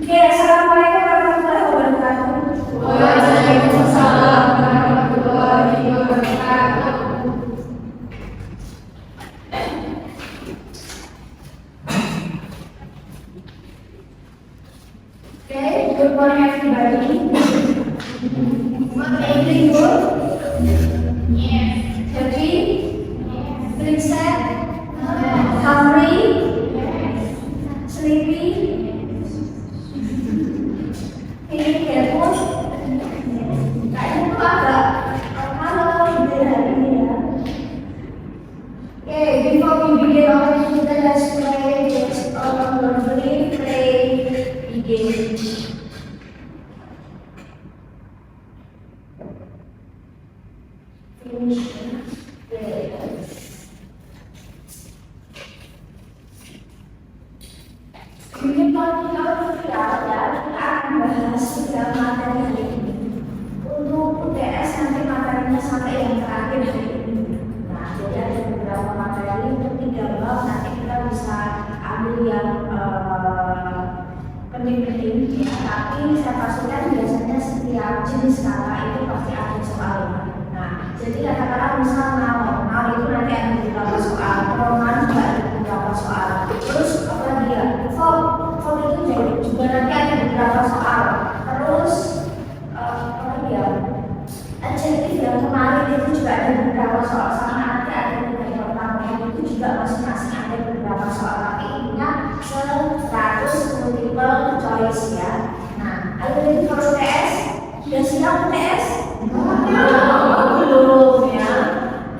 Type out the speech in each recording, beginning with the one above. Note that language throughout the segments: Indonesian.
Oke, assalamualaikum warahmatullahi wabarakatuh. Waalaikumsalam warahmatullahi wabarakatuh. Okay, good morning everybody. What feeling good? Yes. Happy? Yes. Feeling sad? Yes. Hungry? Yes. Sleepy? Feeling careful? Kayaknya tuh agak kalau gitu hari ini ya. Okay, before we begin our student, let's play this play begin. Ini kalau kita akan bahas tiga materi hari ini. Untuk UTS nanti materinya sampai yang terakhir hari ini. Nah, jadi ada beberapa materi untuk 3 bab nanti kita bisa ambil yang penting-penting ya. Tapi saya pastikan biasanya setiap jenis kata itu pasti ada soalnya. Nah, jadi kata-kata misal now itu nanti ada beberapa soal, pronoun juga ada beberapa soal. Terus apa lagi ya? Verb itu juga nanti ada beberapa soal. Terus apa lagi ya? Adjektif yang kemarin itu juga ada beberapa soal, sama nanti ada yang pertama itu juga masing-masing ada beberapa soal. Tapi intinya 100 multiple choice ya. Nah, ayo ready for UTS? Sudah siap UTS? Belum ya.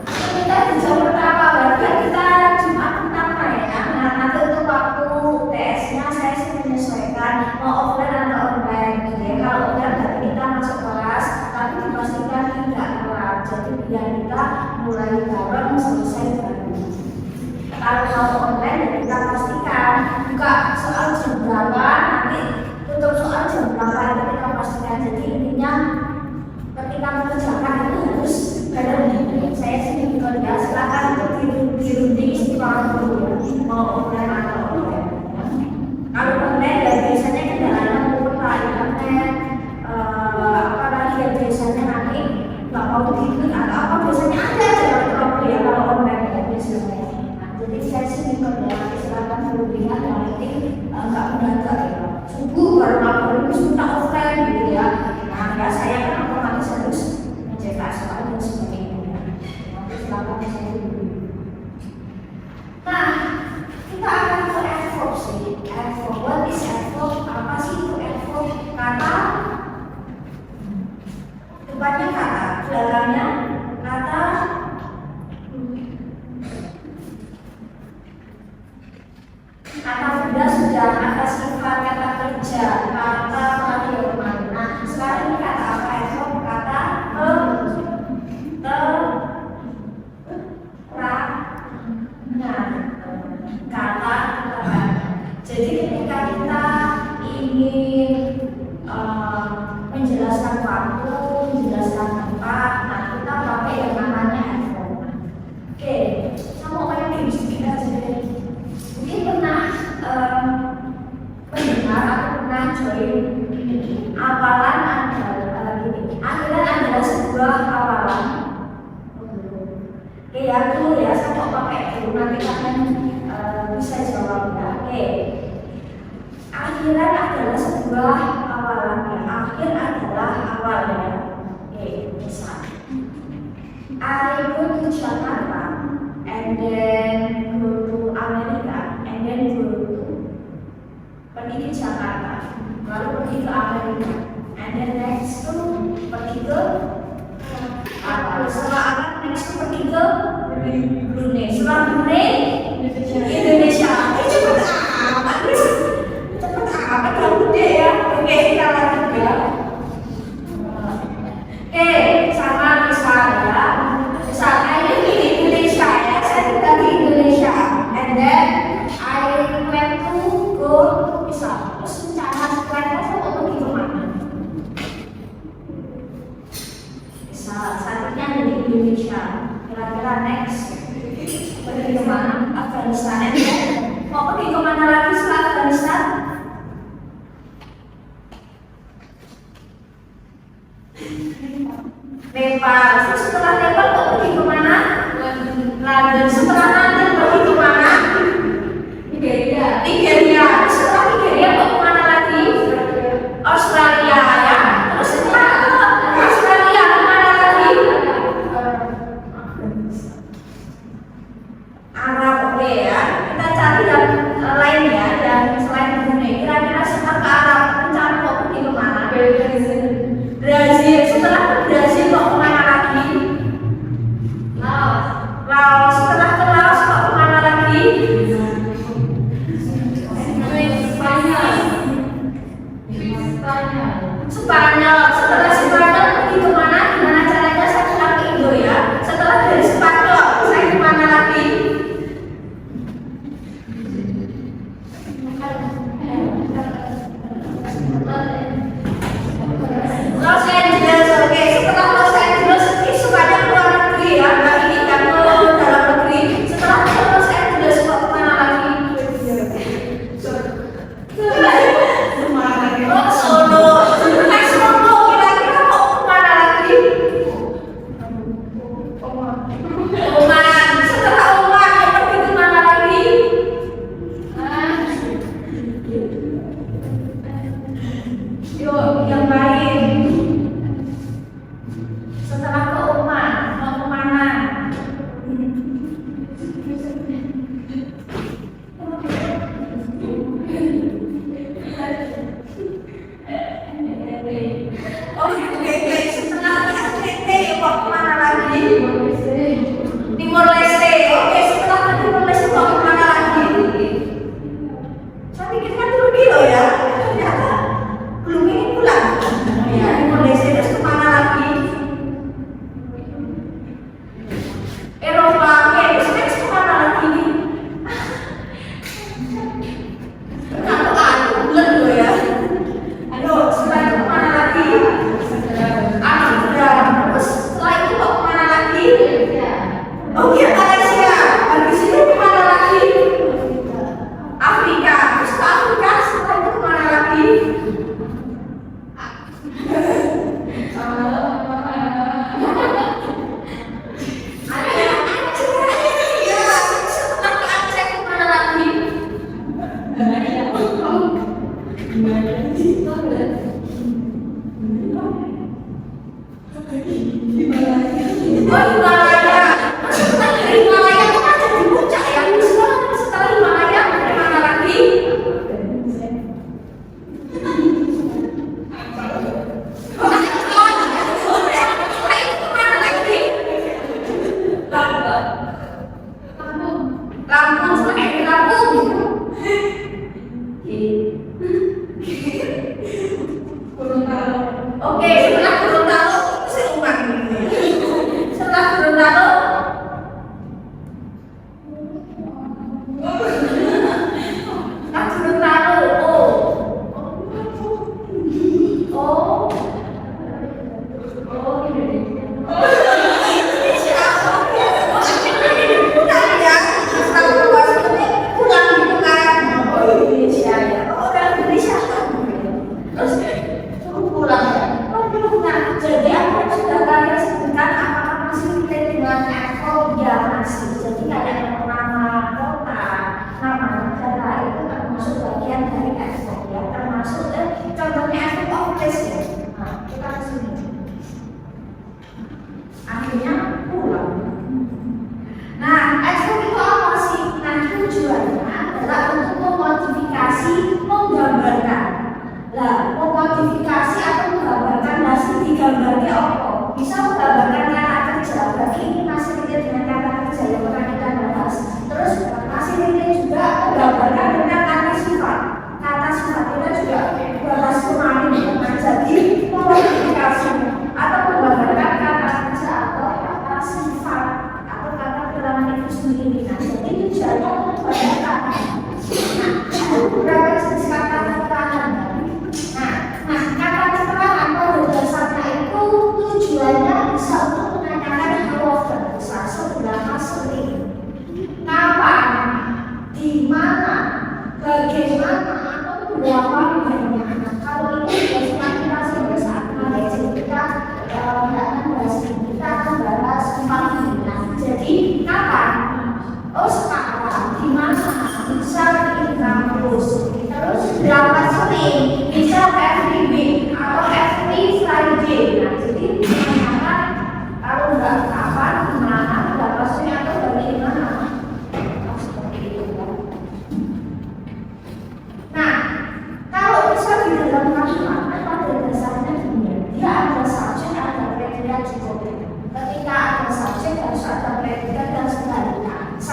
Kita di jam pertama berarti kita Jumat pertama ya. Nah, nanti untuk waktu UTS-nya saya sih menyesuaikan mau offline atau online gitu ya. Kalau offline berarti kita masuk kelas, tapi dipastikan tidak telat. Jadi biar kita mulai bareng selesai bareng. Kalau mau online ya kita pastikan buka soal jam berapa, nanti tutup soal jam berapa itu kita pastikan. Jadi intinya ketika mengerjakan itu harus bareng. Saya sih juga ya, silakan untuk dirunding istimewa dulu ya, mau offline atau online. Kalau online ya biasanya kendalanya mungkin Pak internet, apalagi yang biasanya nanti nggak mau begitu atau apa biasanya ada aja problem ya kalau online ya biasanya. Jadi saya sih juga ya, silakan berlebihan yang penting nggak mendadak ya. Subuh baru lapor itu minta offline gitu ya. Nah, nggak saya kan otomatis harus mencetak soal dan sebagainya. Nanti silakan saya dulu. Nah, kita akan ke adverb sih. Adverb, what is adverb? Apa sih itu adverb? Kata, depannya kata, belakangnya kata. Kata benda sudah, kata sifat, kata kerja, kata perakian. Nah, sekarang ini kata apa? Adverb kata kata. Jadi ketika kita ingin menjelaskan waktu, menjelaskan tempat, nah kita pakai yang namanya adverb. Oke, saya mau main game sedikit aja deh. Mungkin pernah mendengar atau pernah join awalan adalah gini. Akhiran adalah sebuah awalan. Oke ya, dulu ya, saya mau pakai dulu nanti kalian bisa jawab ya. Oke. Akhiran adalah sebuah awalan ya. Akhir adalah awal ya. Oke, misal I go to Jakarta and then go to Amerika and then go to pergi ke Jakarta lalu pergi ke Amerika and then next to pergi ke setelah next to pergi ke Brunei, setelah Brunei Indonesia. Cepet amat kamu deh ya. Oke, kita lanjut ya. Oke, sama misalnya ini di Indonesia ya, saya tinggal di Indonesia and then I plan to go misal terus rencana plannya saya mau pergi kemana misal saat ini ada di Indonesia, kira-kira next pergi kemana? Afghanistan and then Nepal. Terus setelah Nepal kok pergi kemana? London. Setelah London pergi kemana? Nigeria. Setelah Nigeria kok kemana lagi? Australia ya. Terus setelah Australia kemana lagi? Arab. Oke ya. Kita cari yang lain ya, yang selain Brunei. Kira-kira setelah ke Arab rencana kok pergi kemana? Brazil. Setelah ke Brazil kok kemana lagi? Laos. Setelah ke Laos kok kemana lagi? Spanyol. Setelah Spanyol pergi kemana? Gimana caranya saya pulang ke Indo ya? Setelah dari Spanyol saya kemana lagi? Los Angeles. Oke, setelah Los Angeles ini sukanya keluar negeri ya, nggak ini kan ke dalam negeri. Setelah ke Los Angeles kok kemana lagi? Oh, Solo. Setelah Solo kira-kira kok kemana lagi? Oman. Setelah Oman kok pergi kemana lagi? Yuk, yang lain. Setelah ke Oman mau kemana? Oke. Setelah NTT kok kemana lagi? Timor Leste. Oke, setelah ke Timor Leste kok kemana lagi? Saya pikir kan dulu loh ya. Ternyata belum ini pulang. Ya, Timor Leste terus kemana lagi? Eropa. Oke, terus kemana lagi? Aku bulan loh ya. Ayo, setelah itu kemana lagi? Amsterdam. Terus setelah itu kok kemana lagi? Oke, Malaysia. Habis itu kemana lagi? Afrika. Terus ke Afrika, setelah itu kemana lagi? Setelah ke Aceh kemana lagi? Oh, Himalaya. Setelah dari Himalaya itu kan jadi puncak ya. Setelah Himalaya kemana lagi? Setelah itu kemana lagi? Lampung. Setelah itu Lampung. Oke, setelah Gorontalo saya ulang ini. Setelah Gorontalo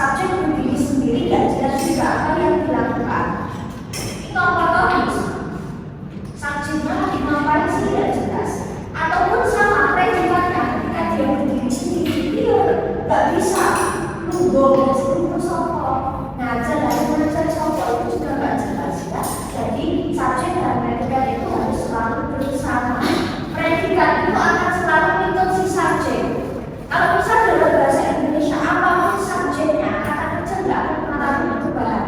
subjek berdiri sendiri dan jelas juga apa yang dilakukan. Itu otomatis subjeknya lagi ngapain sih tidak jelas. Ataupun sama predikatnya ketika dia berdiri sendiri dia nggak bisa nunggu sopo. Nah, jelas mengajar sopo itu juga nggak jelas ya. Jadi subjek dan predikat itu harus selalu bersama. Predikat itu akan selalu ikut si subjek. Kalau misal dalam bahasa Indonesia apapun subjeknya, kata kerja nggak akan mengalami perubahan.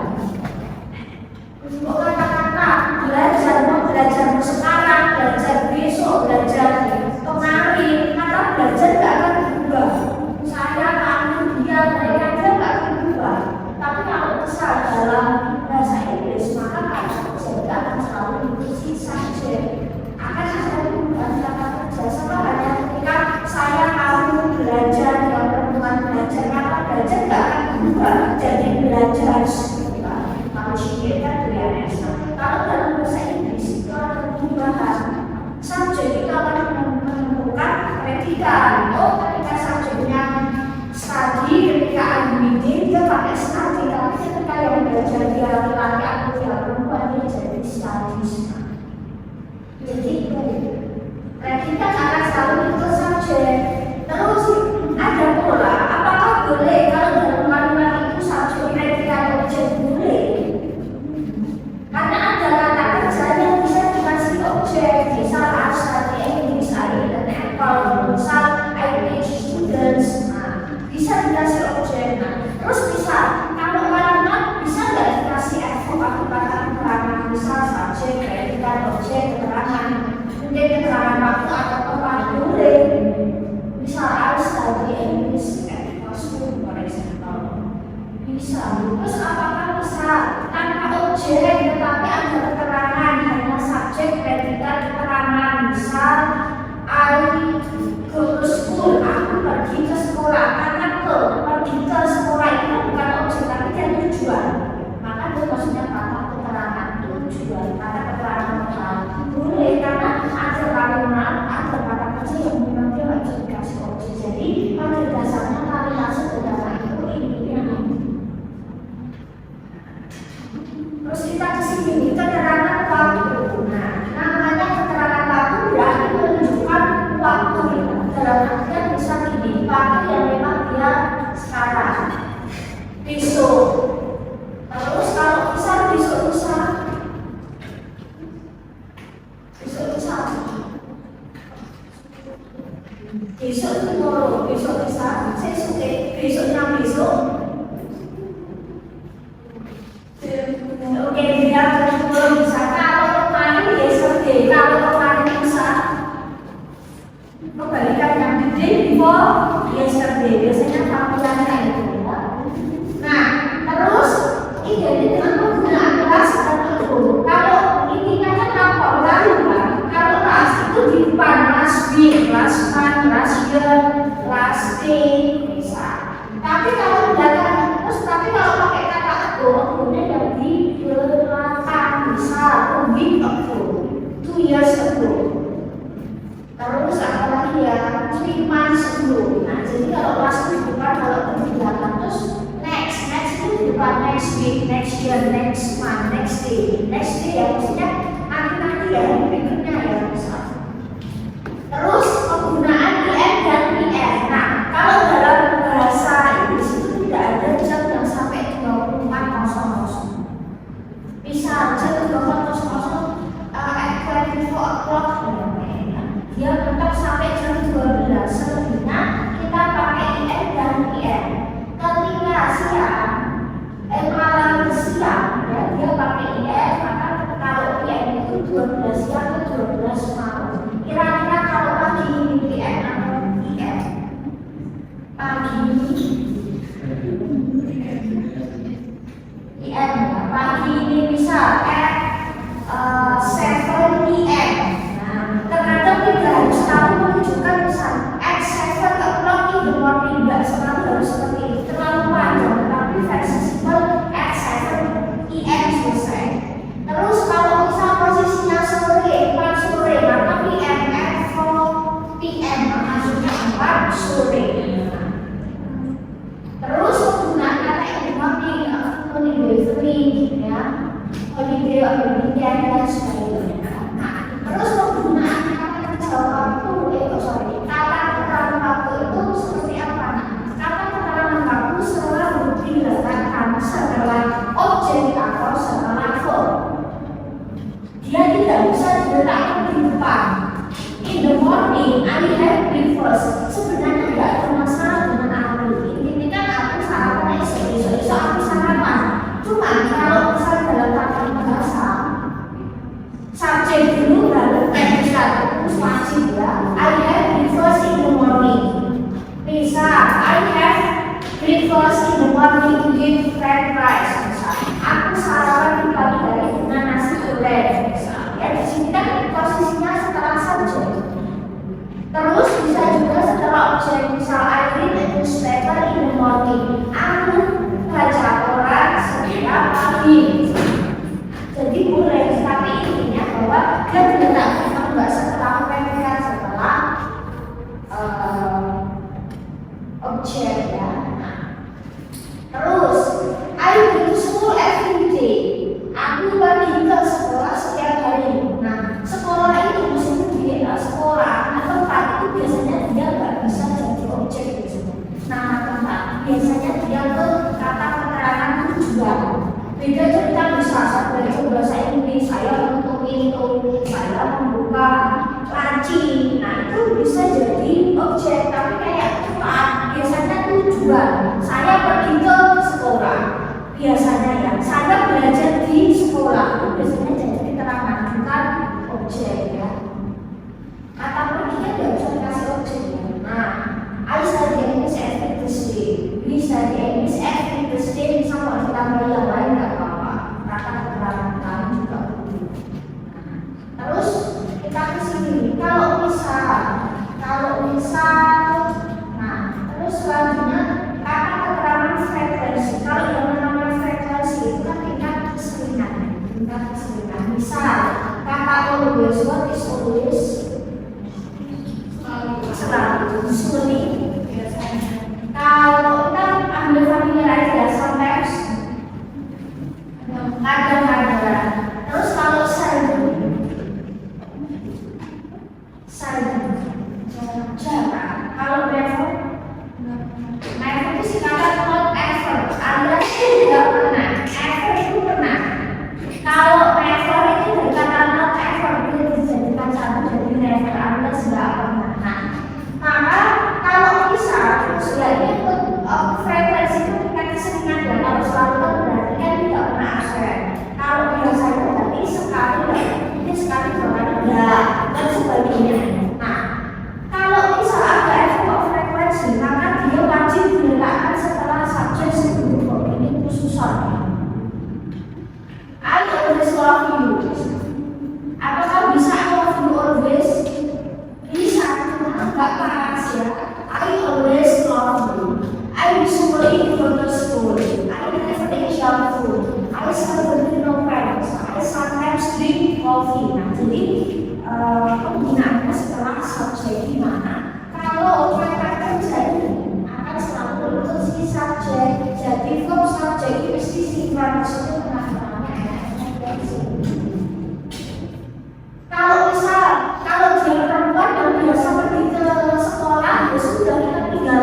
Untuk kata-kata belajar, mau belajar sekarang, belajar besok, belajar kemarin, kata belajar nggak akan berubah. Saya, kamu, dia, mereka nggak akan berubah. Tapi kalau misal dalam bahasa Inggris, maka kata kerja nggak akan selalu mengikuti subjek. Akan ada perubahan kata kerja. Sama halnya ketika saya, kamu belajar, yang perempuan belajar, kata belajar nggak akan berubah jadi belajar. Kalau sih kan biasa. Kalau dalam bahasa Inggris itu ada perubahan. Subjek itu akan menemukan predikat. Oh, ketika subjeknya study, ketika reading dia pakai study. Tapi ketika yang belajar dia laki atau dia perempuan dia jadi studies. Jadi predikat akan selalu itu subjek. Terus ada pola. Apakah boleh kalau dalam kalimat itu subjek predikat objek boleh? Karena ada kata kerja yang bisa dikasih objek. Misal I study English, I eat an apple. Misal I teach students. Nah, bisa dikasih objek. Nah, terus bisa kalau kalimat bisa nggak dikasih adverb atau kata keterangan. Misal subjek, predikat, objek, keterangan. Mungkin keterangan waktu atau tempat boleh. Misal I study English at school, for example. Bisa. Terus apakah bisa tanpa objek tetapi ada keterangan hanya subjek, predikat, keterangan. Misal I go to school, aku pergi ke sekolah. Karena pergi ke sekolah itu bukan objek tapi dia tujuan. Maka itu maksudnya kata keterangan tujuan. Kata keterangan boleh karena ada kalimat, ada kata kerja yang memang dia nggak bisa dikasih objek. Jadi pada dasarnya kalimat sederhana itu intinya ini. Terus kita kesini keterangan waktu. Nah, namanya keterangan waktu berarti menunjukkan waktu dalam artian bisa gini, waktu yang memang dia sekarang, besok. Terus kalau bisa besok lusa, besok tomorrow, besok bisa, besoknya besok. Oke, dia belum bisa. Kalau kemarin yesterday, kalau kemarin bisa kebalikan yang the day before yesterday. Biasanya panggilannya itu ya. Nah, terus ini dengan penggunaan last dan itu. Kalau intinya kan apa? Lalu kan? Kalau last itu di depan last week, last month, last year, last day bisa. Tapi kalau belakang terus, tapi kalau pakai kata ago, kemudian yang di belakang, misal a week ago, 2 years ago. Terus apa lagi ya? 3 months ago. Nah, jadi kalau last itu di depan, kalau itu di belakang. Terus next itu di depan, next week, next year, next month, next day. Next day ya maksudnya nanti ya berikutnya ya misal. Terus penggunaan IN dan IN. Nah, kalau dalam bahasa Inggris itu tidak ada jam yang sampai 24:00. Misal jam 24:00 at 24 o'clock dia tetap sampai jam 12. Selebihnya kita pakai IN dan IN. Ketika siang, malam siang ya, dia pakai IN. Maka kalau IN itu 12 siang ke 12 malam. Kira-kira kalau pagi ini IN atau IN? Pagi IN, pagi ini bisa at 7 PM. Nah, terkadang kita harus tahu menunjukkan misal at weekend dan sebagainya. Nah, terus penggunaan kata jawab waktu, kata keterangan waktu itu seperti apa? Kata keterangan waktu selalu diletakkan setelah objek atau setelah verb. Dia tidak bisa diletakkan di depan. In the morning, I had breakfast. Sebenarnya tidak ada masalah dengan aku. Ini kan aku sarapan esok aku sarapan. Cuma kalau misalnya dalam kata bahasa, subjek dulu baru predikasi terus wajib ya. I had breakfast in the morning. Bisa, I have breakfast in the morning with fried rice. Bisa, aku sarapan di pagi hari dengan nasi goreng. Bisa, ya di sini kan posisinya setelah subjek. Terus bisa juga setelah objek. Misal I read a newspaper in the morning. Aku baca koran setiap pagi. Jadi boleh, tapi intinya bahwa dia diletakkan enggak setelah predikat, setelah objek ya. Terus I go to school every day. Aku pergi ke sekolah setiap hari. Nah, sekolah itu maksudnya dia sekolah atau tempat itu biasanya dia nggak bisa jadi objek biasanya. Nah, tempat biasanya dia ke kata keterangan tujuan. Beda cerita bisa saya belajar bahasa Inggris, saya menutup pintu, saya membuka laci. Nah, itu bisa jadi objek, tapi kayak tempat biasanya tujuan. Saya pergi ke sekolah. Biasanya ya, saya belajar di sekolah. Itu biasanya jadi keterangan, bukan objek ya. Kata pergi kan nggak bisa dikasih objek ya. Nah, I study English every Thursday. We study English every Thursday. Bisa kalau ditambah yang lain nggak apa-apa. Kata keterangan lain juga boleh. Terus kita ke sini. Kalau misal, nah terus selanjutnya kata keterangan frekuensi. Kalau yang namanya frekuensi itu kan tingkat keseringan. Misal kata always, what is always? Selalu, usually. Kalau kita ambil familiar aja, sometimes, kadang-kadang. Terus kalau seldom, jarang. Kalau never itu sih kata not ever, alias tidak pernah. Ever itu pernah. Kalau never itu dari kata not ever, dia dijadikan satu jadi never, alias tidak pernah. Nah, maka kalau bisa, istilahnya itu frekuensi itu tingkat keseringan ya. Kalau selalu kan berarti kan tidak pernah absen. Kalau biasanya berarti sekali dua kali enggak, dan sebagainya. Nah, kalau misal ada efek frekuensi, maka dia wajib diletakkan setelah subjek sebelum verb. Ini khususan. I always love you. Apakah bisa I love you always? Bisa, cuma nggak pas ya. I always love you. I usually go to school. I never eat junk food. I celebrate no friends. I sometimes drink coffee. Nah, jadi penggunaannya setelah subjek di mana kalau kata kerja ini akan selalu bentuk si subjek. Jadi verb subjek itu mesti sifat, maksudnya penampilannya kalau misal dia perempuan yang biasa pergi ke sekolah, ya sudah kita tinggal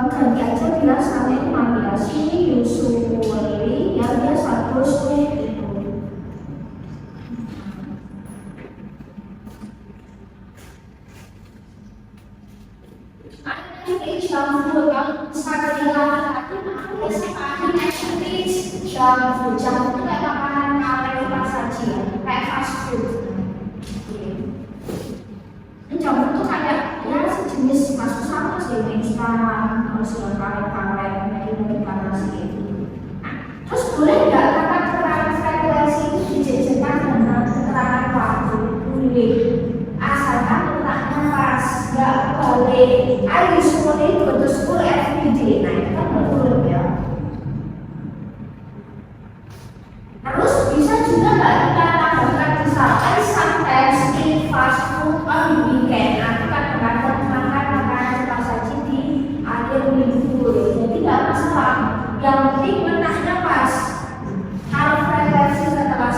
ganti aja bilang sama imam ya sini usually yang dia seharusnya itu. Junk food, kalau misalnya laki-laki aku biasa pakai actually junk food. Junk food kayak makanan kaleng apa saja, kayak fast food. Junk food itu kayak ya sejenis masuk sama sih instan, terus yang kaleng-kaleng dari nasi itu. Terus boleh nggak kata keterangan frekuensi itu dijajarkan dengan keterangan waktu? Boleh, asalkan letaknya pas, nggak balik. I usually go to school every day. Nah, itu kan betul ya. Terus bisa juga nggak kita tambahkan misal I sometimes eat fast food on weekend. Aku kadang-kadang makan makanan cepat saji di akhir minggu. Jadi nggak masalah. Yang penting letaknya pas. Kalau frekuensi setelah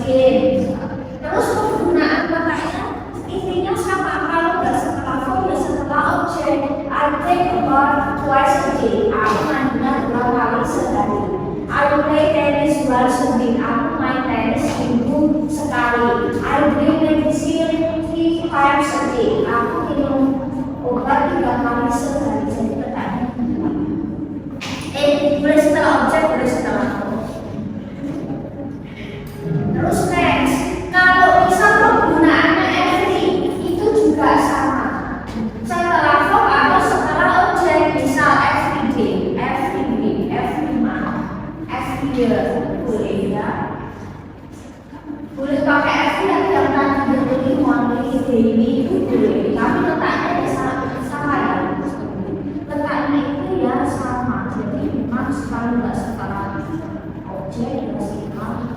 again. Terus penggunaan katanya intinya sama, kalau nggak setelah verb ya setelah objek. I take a bath twice a day. Aku mandinya 2 kali sehari. I play tennis once a week. Aku main tenis seminggu sekali. I drink medicine 3 times a day. Aku minum obat 3 kali sehari. Jadi pertanyaan boleh setelah objek, boleh setelah verb. Terus next, kalau misal penggunaannya every itu juga sama. Setelah verb atau setelah objek, misal every day, every week, every month, every year, boleh ya. Boleh pakai every tapi yang tadi daily, monthly, daily itu boleh. Tapi letaknya ya sama ya. Letaknya itu ya sama. Jadi memang sekali nggak setelah objek ya setelah.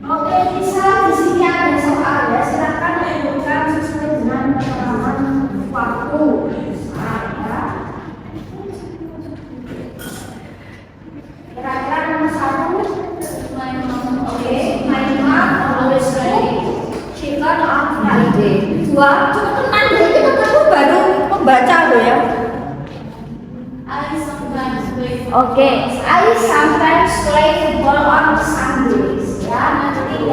Oke, bisa di sini ada soal ya. Silakan menunjukkan sesuai dengan pengalaman waktu. Ya. Kira-kira nomor 1. Oke, my mom always ready. Chicken on Friday. 2. Teman-teman itu kamu baru membaca loh ya. Oke, I sometimes play football on Sundays. Ya, 3.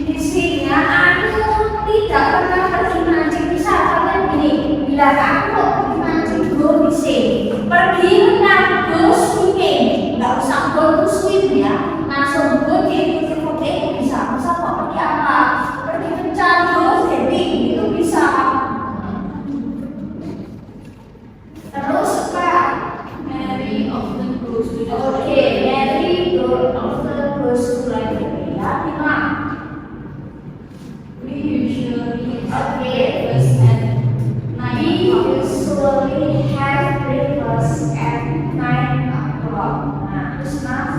Isinya aku tidak pernah pergi mancing. Bisa kalian gini, bila aku pergi mancing go fishing, pergi renang go swimming, nggak usah go to swim ya, langsung go di foto bisa. Masa kok pergi apa? Pergi kencan go skating itu bisa. Terus apa? Mary often goes to the Oke, Mary often goes to library ya. 5. We usually have Oke. breakfast at We 9 o'clock. usually have breakfast at 9 o'clock. Nah, terus mas.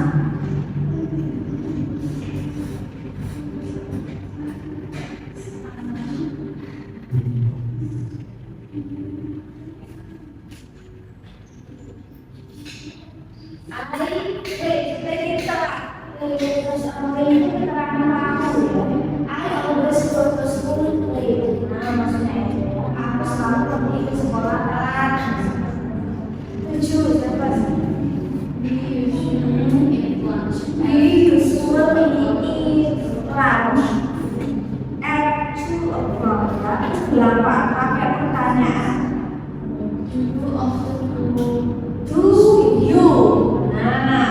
We usually eat lunch Pakai pertanyaan. you often go Do you? Nah,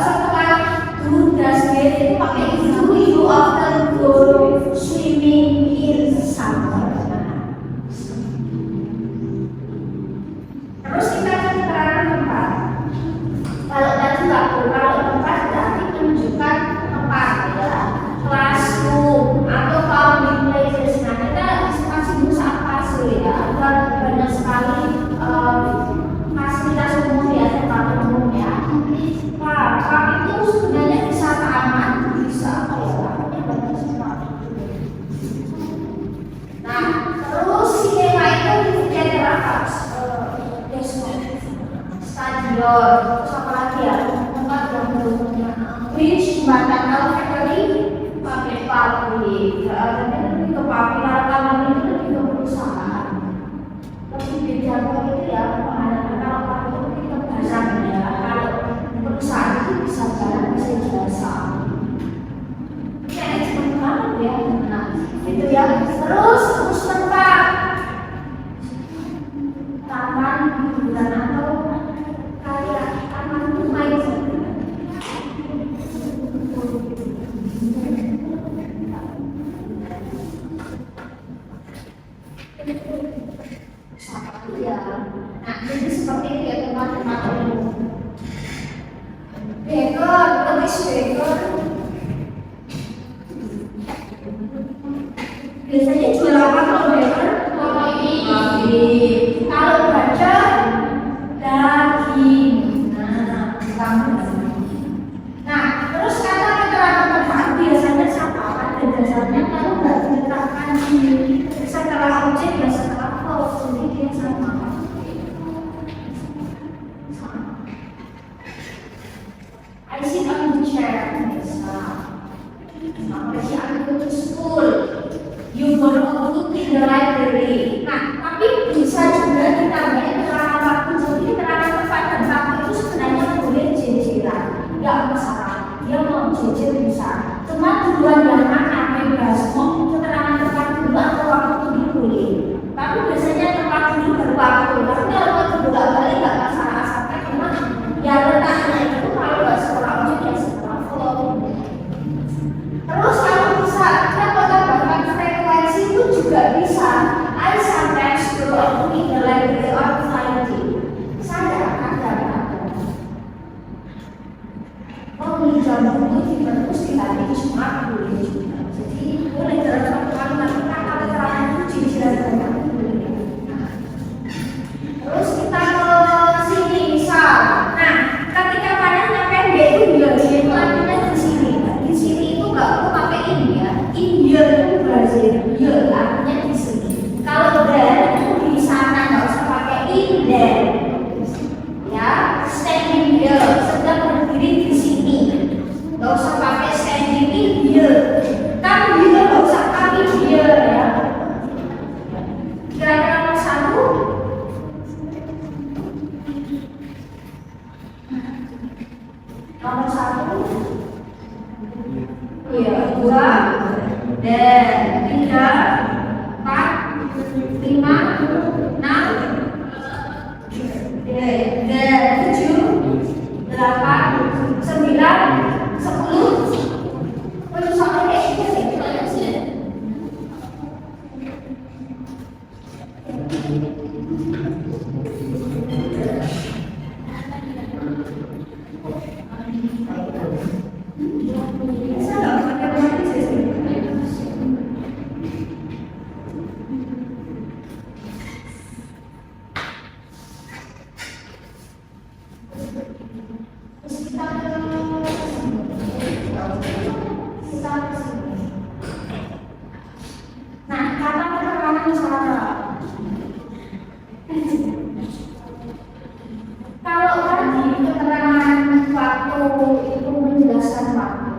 setelah do dan sendiri itu pakai do you often go swimming in summer. Terus kita ke keterangan tempat. Kalau tadi nggak perlu, kalau tempat berarti menunjukkan tempat ya, classroom atau public places. Nah kita masih berusaha Biasanya jual apa kalau driver? Kambing. Kalau bajak daging. Nah, kambing. Nah, terus kata keterangan manfaat biasanya sama pada dasarnya kalau nggak diletakkan di setelah objek ya setelah verb, jadi dia sama. I sit on the chair. I go to school. You go to the library. Nah, tapi bisa juga ditambahin keterangan waktu. Jadi keterangan tempat dan waktu itu sebenarnya boleh jejeran, nggak masalah. Dia mau jejer bisa. Cuma tujuan yang mana bebas. Mau keterangan tempat dulu atau waktu dulu boleh. Tapi biasanya tempat dulu baru waktu. Tapi kalau waktu bolak balik nggak masalah. Asalkan cuma ya letaknya itu kalau nggak sekolah objek ya sekolah verb. Terus kalau bisa kita tambahkan frekuensi itu juga bisa. I sometimes go to the library on Friday. Saya kadang-kadang meminjam buku di perpus di hari Jumat boleh juga. Jadi boleh dalam satu kali tapi kata keterangan itu cicilan banyak boleh. Terus kita ke sini misal. Nah, ketika panahnya pendek itu itu artinya di sini. Di sini itu nggak perlu pakai ini ya. India itu Brazil, ya artinya di sini. Kalau there itu di sana nggak usah pakai in there. Ya, standing here, sedang berdiri di sini. Nggak usah pakai standing in here. Kan here nggak usah pakai here ya. Kira-kira nomor satu. Nomor satu. Iya, dua. Dan tiga, empat, lima, enam, dan tujuh, delapan, sembilan, sepuluh. Terus sampai kayak gitu sih. Nah, kata keterangan syarat. Kalau tadi keterangan waktu itu menjelaskan waktu,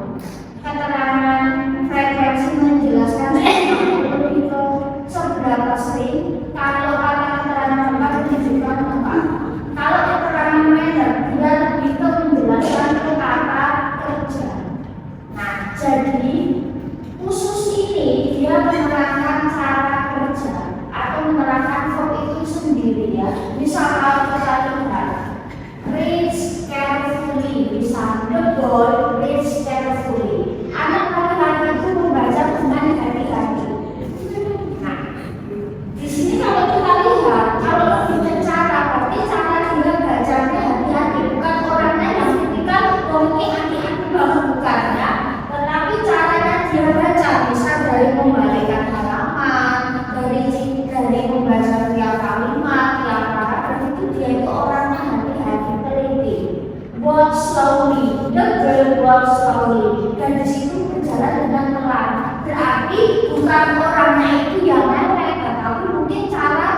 keterangan frekuensi menjelaskan lebih ke seberapa sering. Kalau kata keterangan tempat menunjukkan tempat. Kalau keterangan manner dia lebih ke menjelaskan ke kata kerja. Nah, jadi khusus ini dia menerangkan cara kerja atau menerangkan verb itu sendiri ya. Misal kalau kita lihat reads carefully, misal the boy reads carefully. Anak laki-laki itu membaca dengan hati-hati. Nah, di sini kalau kita lihat, kalau lebih ke cara, berarti cara dia bacanya hati-hati, bukan orangnya yang ketika mungkin hati-hati banget bukan ya. Tetapi caranya dia baca, misal dari membalikkan halaman, dari membaca tiap kalimat, tiap paragraf itu dia itu orangnya hati-hati, teliti. Walk slowly, the girl walk slowly. Dan di situ berjalan dengan pelan. Berarti bukan orangnya itu yang mewek, tetapi mungkin cara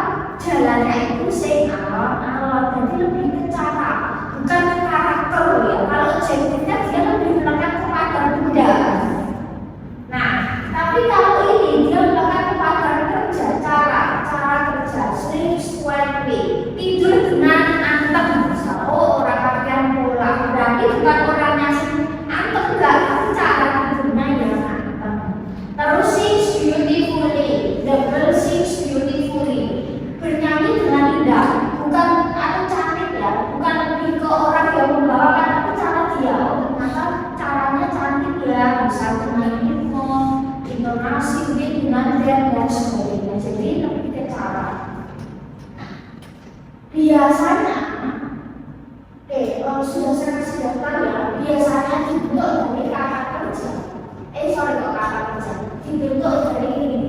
jalannya itu sing alon-alon. Jadi lebih ke cara, bukan ke karakter ya. Kalau objektifnya dia lebih melekat kepada benda. Nah, tapi kalau ini dia melekat kepada kerja, cara kerja, sleep quietly, tidur dengan anteng. Misalnya, oh orang pakaian pola, berarti bukan orangnya anteng enggak, tapi cara tidurnya yang anteng. Terus sings beautifully, the girl sings beautifully, bernyanyi dengan indah, bukan atau cantik ya, bukan lebih ke orang yang membawakan, tapi cara dia, oh ternyata caranya cantik ya, bisa dengan intonasi, dengan dan sebagainya. Jadi lebih ke cara. Biasanya, sudah saya kasih daftar ya. Biasanya dibentuk dari kata kerja. Kok kata kerja? Dibentuk dari ini.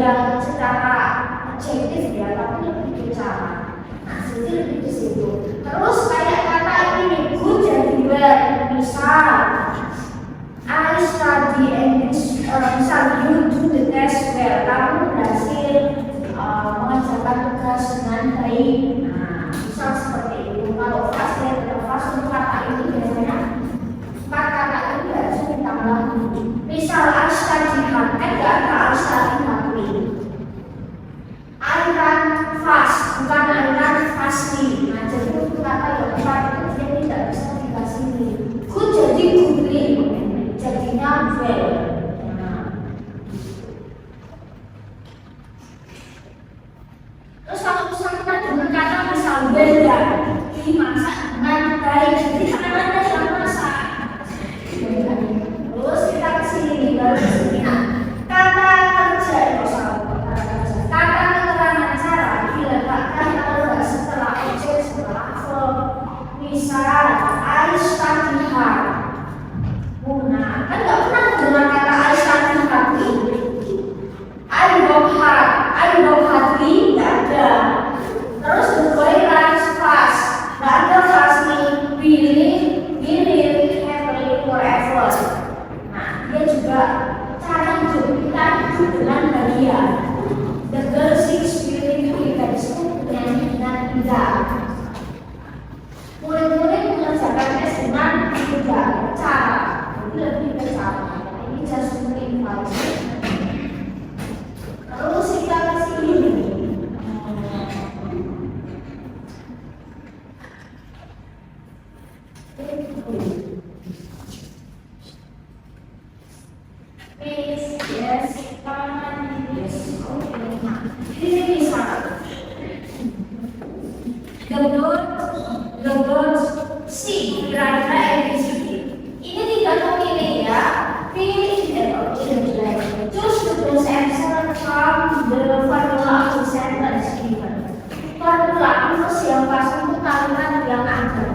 yang secara adjektif ya, tapi lebih ke cara. Nah, jadi lebih ke situ. Terus kayak kata ini good jadi bad. Misal, I study English. Misal you do the test well. Kamu berhasil mengerjakan tugas dengan baik. Nah, misal seperti itu. Kalau fast ya, fast untuk kata ini biasanya 4 kata ini harus ditambah. Misal I study hard, kan nggak ada I study hardly. I run fast, bukan I run fastly. Nah, jadi untuk kata yang 4 itu dia tidak bisa dikasih good jadi goodly, jadinya well. Nah. Terus kalau misalnya dengan kata misal well done, dimasak dengan baik, jadi tangannya yang masak. Terus kita kesini, baru kesini. Nah, kata kerja itu salah kata kerja. Kata keterangan cara diletakkan kalau setelah objek setelah verb. Misal, I study hard. Nah, kan nggak pernah mendengar kata I study hardly. I work hard, I work hardly, nggak ada. Terus the boy runs fast, nggak ada fastly, believe, happily, forever. Nah, dia juga cara hidup kita hidup dengan bahagia. The girl sings beautifully, gadis itu bernyanyi dengan indah. Murid-murid mengerjakan tes dengan mudah, cara. Ini lebih ke cara. Ini just informasi. Terus kita kasih ini. Please, yes, fine, yes, okay. Ini misal. The birds sing, kira-kira ABCD. Ini tidak memilih ya. Pilih dan objek. Choose the best answer from the formula of the sentence given. Formula itu yang pas untuk kalimat yang ada.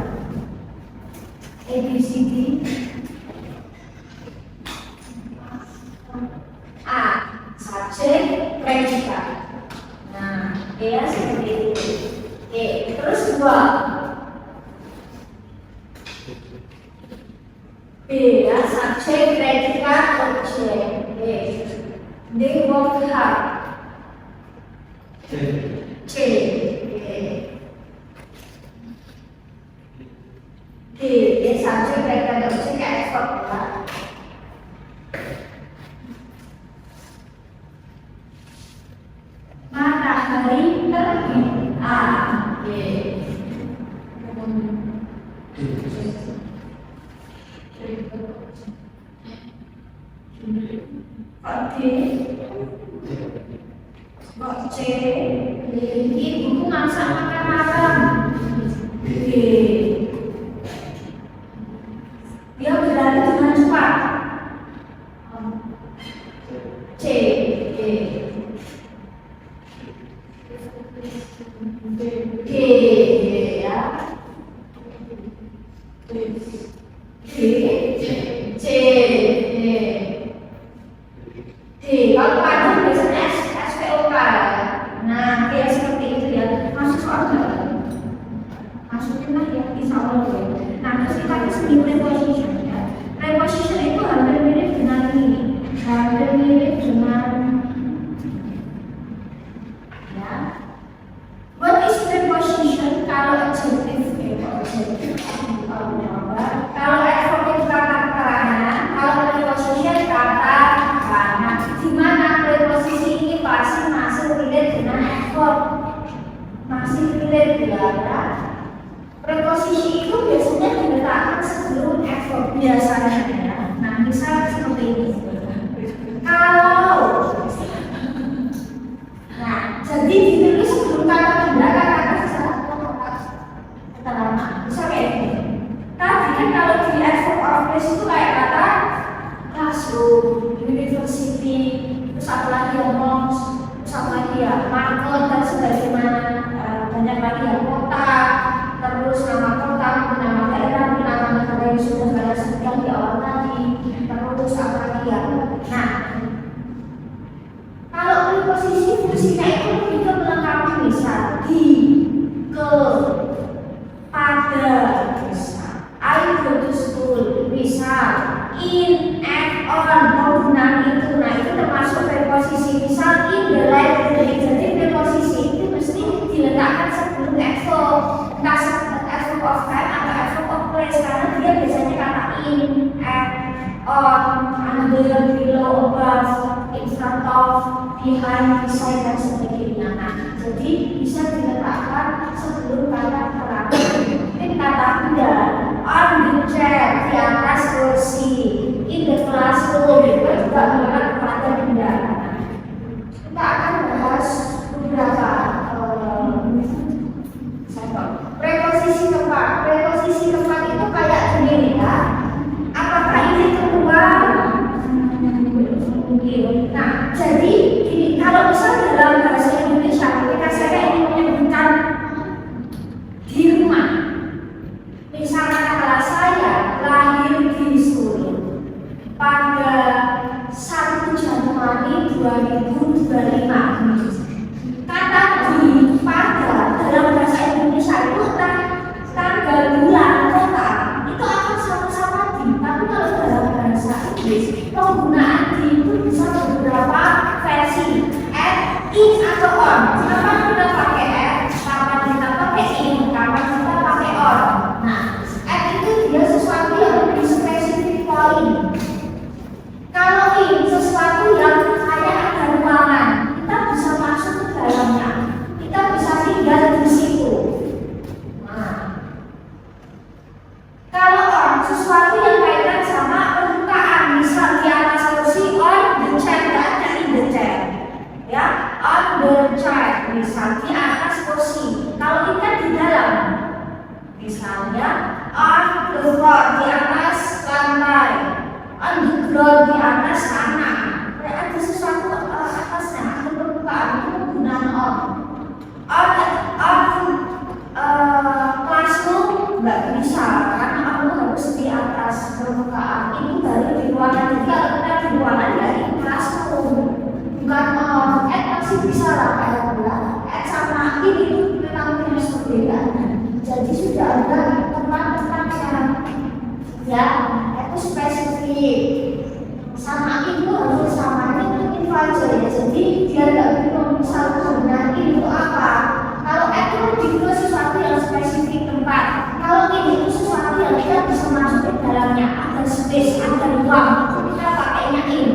ABCD. A. Subjek, predikat. Nah, ya seperti itu. Terus 2. B ya, subjek, predikat, objek. They work hard. C. D ya, subjek, predikat, objek, kayak verb ya. Matahari terbit. A. B. C. Ibu masak makan malam. D. Dia berlari dengan cepat. C. D ya. Kalau pagi biasanya SPOK ya. Nah, dia seperti itu ya. Masuk soal nggak? Masukin lah ya, insya Allah ya. Nah, terus kita kesini preposition ya. Preposition itu hampir mirip dengan ini. Hampir mirip dengan ya. What is preposition? Kalau adjective kalau adverb itu kata keterangan, kalau preposition kata keterangan. Di mana preposisi ini pasti masih relate dengan adverb, masih relate ya. Preposisi itu biasanya diletakkan sebelum adverb biasanya ya. Nah, misal seperti ini. Kalau nah, jadi ditulis sebelum kata benda kata keterangan. Bisa kayak gini. Tadi kan kalau di adverb of place itu kayak kata classroom, university, terus apa lagi ya monks, terus apa lagi ya market dan sebagainya, banyak lagi ya kota, terus nama kota, nama daerah, nama negara yang sudah saya sebutkan di awal tadi, terus apa lagi ya. Nah, kalau preposisi fungsinya itu lebih ke melengkapi, misal di, ke, pada, misal I go to school, misal in, and, on, penggunaan itu. Nah itu termasuk preposisi. Misal in the library, jadi preposisi itu mesti diletakkan sebelum adverb, entah adverb of time atau adverb of place, karena dia biasanya kata in, at, on, under, below, above, in front of, behind, beside, dan sebagainya. Nah jadi bisa diletakkan sebelum kata terakhir. Ini kata benda, on the chair, di atas kursi, in the classroom, itu juga merupakan kata benda. Kita akan bahas beberapa preposisi tempat. Preposisi tempat itu kayak gini ya. Apakah ini keluar? Mungkin. Nah, jadi gini, kalau misal dalam bahasa Indonesia, ketika saya ingin menyebutkan di rumah, misalnya kata saya lahir di Solo pada 1 Januari 2025. Kata di pada dalam bahasa Indonesia itu tanggal, bulan, kota itu akan sama-sama di. Tapi kalau dalam bahasa Inggris penggunaan di itu bisa beberapa versi. At, in, atau on. Kapan kita pakai at, kapan kita pakai in, kapan kita pakai on. Nah, at itu dia sesuatu yang lebih spesifik poin. Kalau in sesuatu yang kayak ada ruangan, kita bisa masuk ke dalamnya, kita bisa tinggal di situ. Nah, kalau on sesuatu yang kaitan sama permukaan, misal di atas kursi, on the chair, tidak ada in the chair, ya, on the chair, misal di atas kursi. Kalau ini kan di dalam, misalnya on the floor, di atas lantai, on the ground, di atas tanah. Ada sesuatu atasnya, ada permukaan, itu penggunaan on. Classroom nggak bisa, karena on harus di atas permukaan. Ini baru di ruangan. Jadi kalau kita di ruangan ya di classroom, bukan on. At masih bisa lah kayak bilang. At sama in itu memang jenis berbeda. Jadi sudah ada tempat-tempatnya. Ya, itu spesifik. Sama itu harus sama, ini untuk info aja ya. Jadi dia nggak bingung misal sebenarnya itu apa. Kalau itu itu sesuatu yang spesifik tempat. Kalau ini itu sesuatu yang kita bisa masuk ke dalamnya, ada space, ada ruang. Kita pakainya in.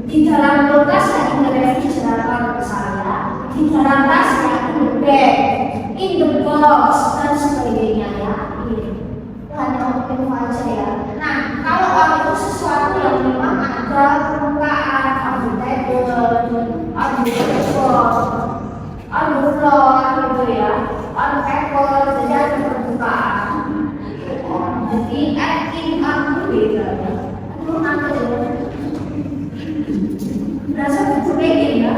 Di dalam kulkas ya in the refrigerator misalnya, di dalam tas ya in the bag, in the box dan sebagainya ya. Hanya untuk info aja ya. Nah, kalau on itu sesuatu yang memang ada permukaan, on the table, on the table, on the floor gitu ya, on the paper, jadi ada permukaan. Jadi in on itu beda ya. Itu nanti ya. Berasa berbeda ya.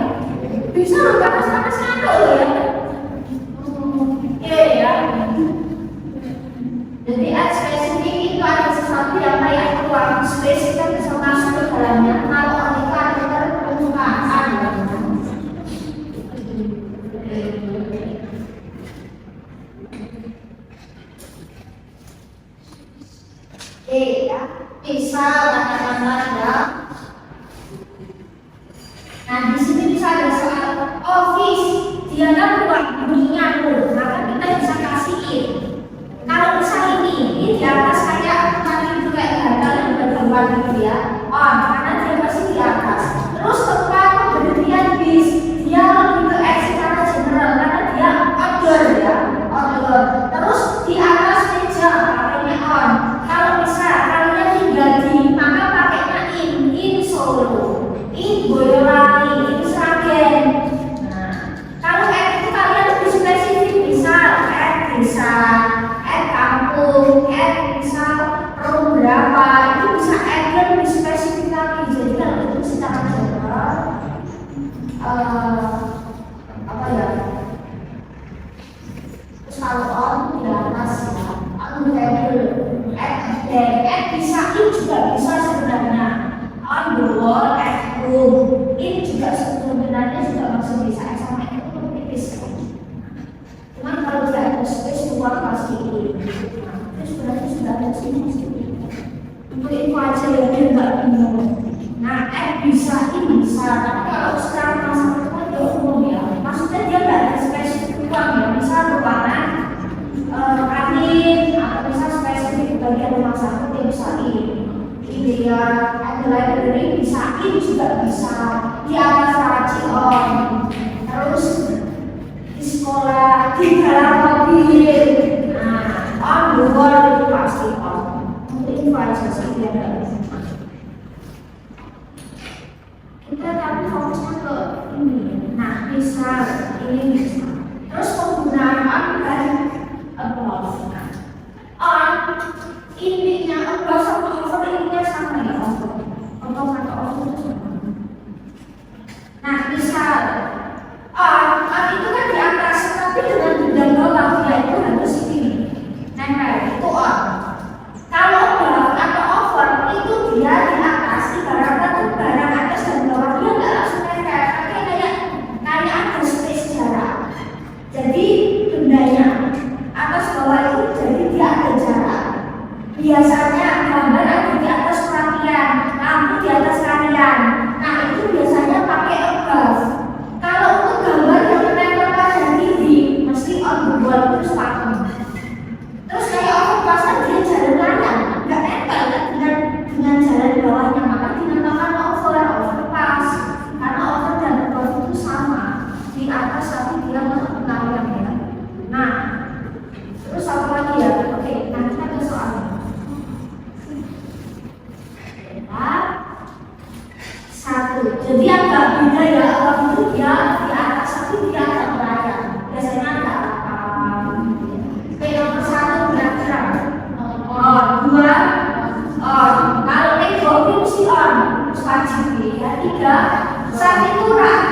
Bisa loh panas-panas loh ya. Iya ya. Jadi at spesifik itu ada sesuatu yang kayak ruang space, kita bisa masuk ke dalamnya. Kalau kita ada permukaan ya, misal katakanlah ya. Nah di sini bisa ada soal office, dia kan ruang bunyinya tuh, maka kita bisa kasih in. Kalau misal ini di atas kayak tadi itu kayak gagal yang bergambar gitu ya, on karena dia masih di atas. Terus tempat pemberdayaan bis dia lebih ke X secara general karena dia outdoor ya, outdoor. Terus di atas meja pakainya on. Kalau misal kalian tinggal di maka pakainya in Solo, in Boyolali, in Sragen. Nah, kalau itu kalian lebih spesifik, misal desa, kampung, misal room berapa, itu bisa yang lebih spesifik lagi. Jadi kalau itu secara general apa ya, terus kalau on di atas ya, on table, bisa in juga bisa sebenarnya, on the wall, room, ini juga sebenarnya ini juga bisa. Di atas laci on. Terus di sekolah, di dalam mobil. Nah, on the wall itu pasti on. Untuk info aja sih biar nggak bisa. Kita tapi fokusnya ke ini. Nah, misal ini misal. Terus penggunaan on dan above. On intinya above sama over intinya sama ya over. Above atau over itu sama. Nah, misal on itu kan di atas, tapi dengan bidang bawah dia itu harus ini. Nempel itu on. Kalau above atau over itu dia di atas, ibaratnya tuh barang atas dan bawah dia nggak langsung nempel, tapi kayak ada space jarak. Jadi bendanya atas bawah itu jadi dia ada jarak. Biasanya gambar ada di atas perapian, lampu di atas kalian. Nah itu biasanya pakai above. Kalau untuk gambar yang menempel pada TV, mesti on the wall terus pakai. Terus kayak overpass kan dia jalan layang, nggak nempel kan dengan jalan di bawahnya, maka dinamakan overpass. Karena over dan above itu sama, di atas tapi dia layang ya. Nah, terus apa lagi ya? Oke, nah kita ke soalnya. Satu, jadi agak beda ya, above itu dia di atas tapi dia agak melayang. Biasanya ada apa? Oke, nomor satu berat-berat. On, dua, on. Kalau naik hobi mesti on, terus wajib ya. Tiga, sampai kurang.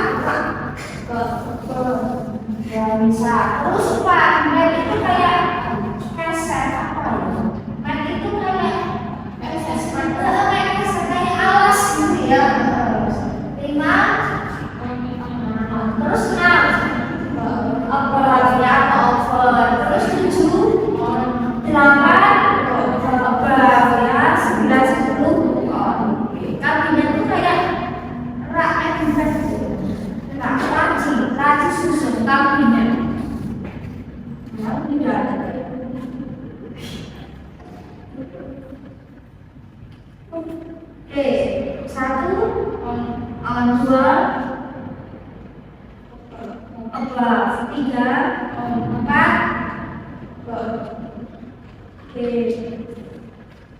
Ya bisa. Terus empat, mat itu kayak keset apa ya? Mat itu kayak keset, kayak alas gitu ya. Lima, terus enam, above ya atau over. Terus tujuh, delapan, above ya. 9, 10, on. Kabinet itu kayak rak gitu. Nah, laci susun kabinet. Ya, tidak ada. Oke, satu, on dua, above, tiga, empat, oke,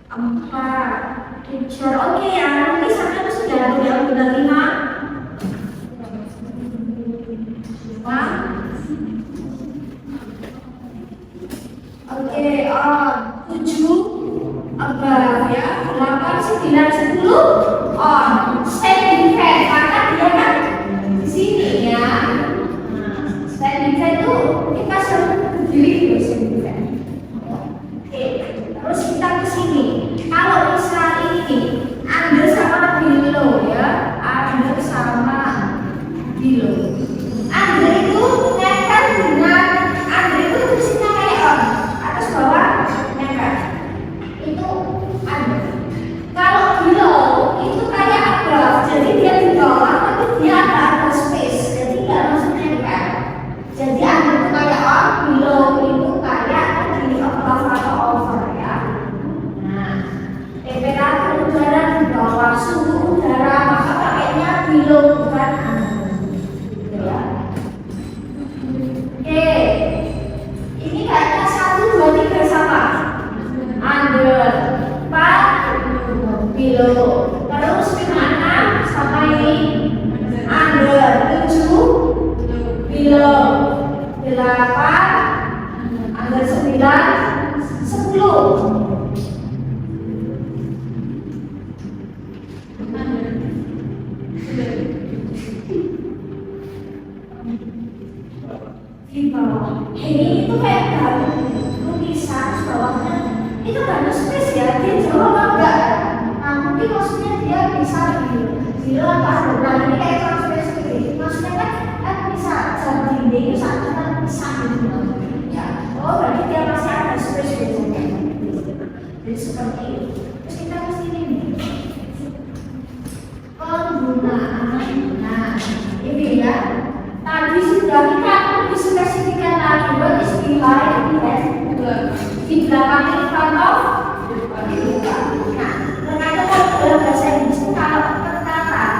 empat, picture. Oke ya, nanti sampai sudah ada yang udah lima. Oke, 7 above ya, 8, 9, 10 on. Standing fan karena dia kan di sini ya. Standing fan itu kita sering berdiri di standing fan. Oke, terus kita ke sini. Kalau misal ini under sama below ya, under sama below. Under itu nempel dengan under itu tulisnya kayak on, atas bawah nempel. Itu under. Kalau below itu kayak above, jadi dia di bawah tapi dia ada space, jadi nggak langsung nempel. Jadi under itu kayak on, below itu kayak di above atau over ya. Nah, temperatur udara di bawah suhu udara, maka pakainya below bukan under. Gitu ya. Oke, ini kayaknya 1, 2, 3 sama. Under, 4, below. Terus 5, sama ini. Under, 7, below. 8, under 9, 10. Di bawah. Ini itu kayak baru lukisan bawahnya itu baru space ya, dia jauh apa enggak? Nah mungkin maksudnya dia bisa di apa? Nah ini kayak transparan gitu. Maksudnya kan bisa jadi itu satu kan bisa gitu ya. Oh berarti dia masih ada space gitu. Jadi seperti itu. Terus kita ke sini nih. Penggunaan. Nah ini ya. Tadi sudah kita spesifikkan lagi what is behind di belakang in front of. Nah, ternyata kalau dalam bahasa Inggris kalau perkataan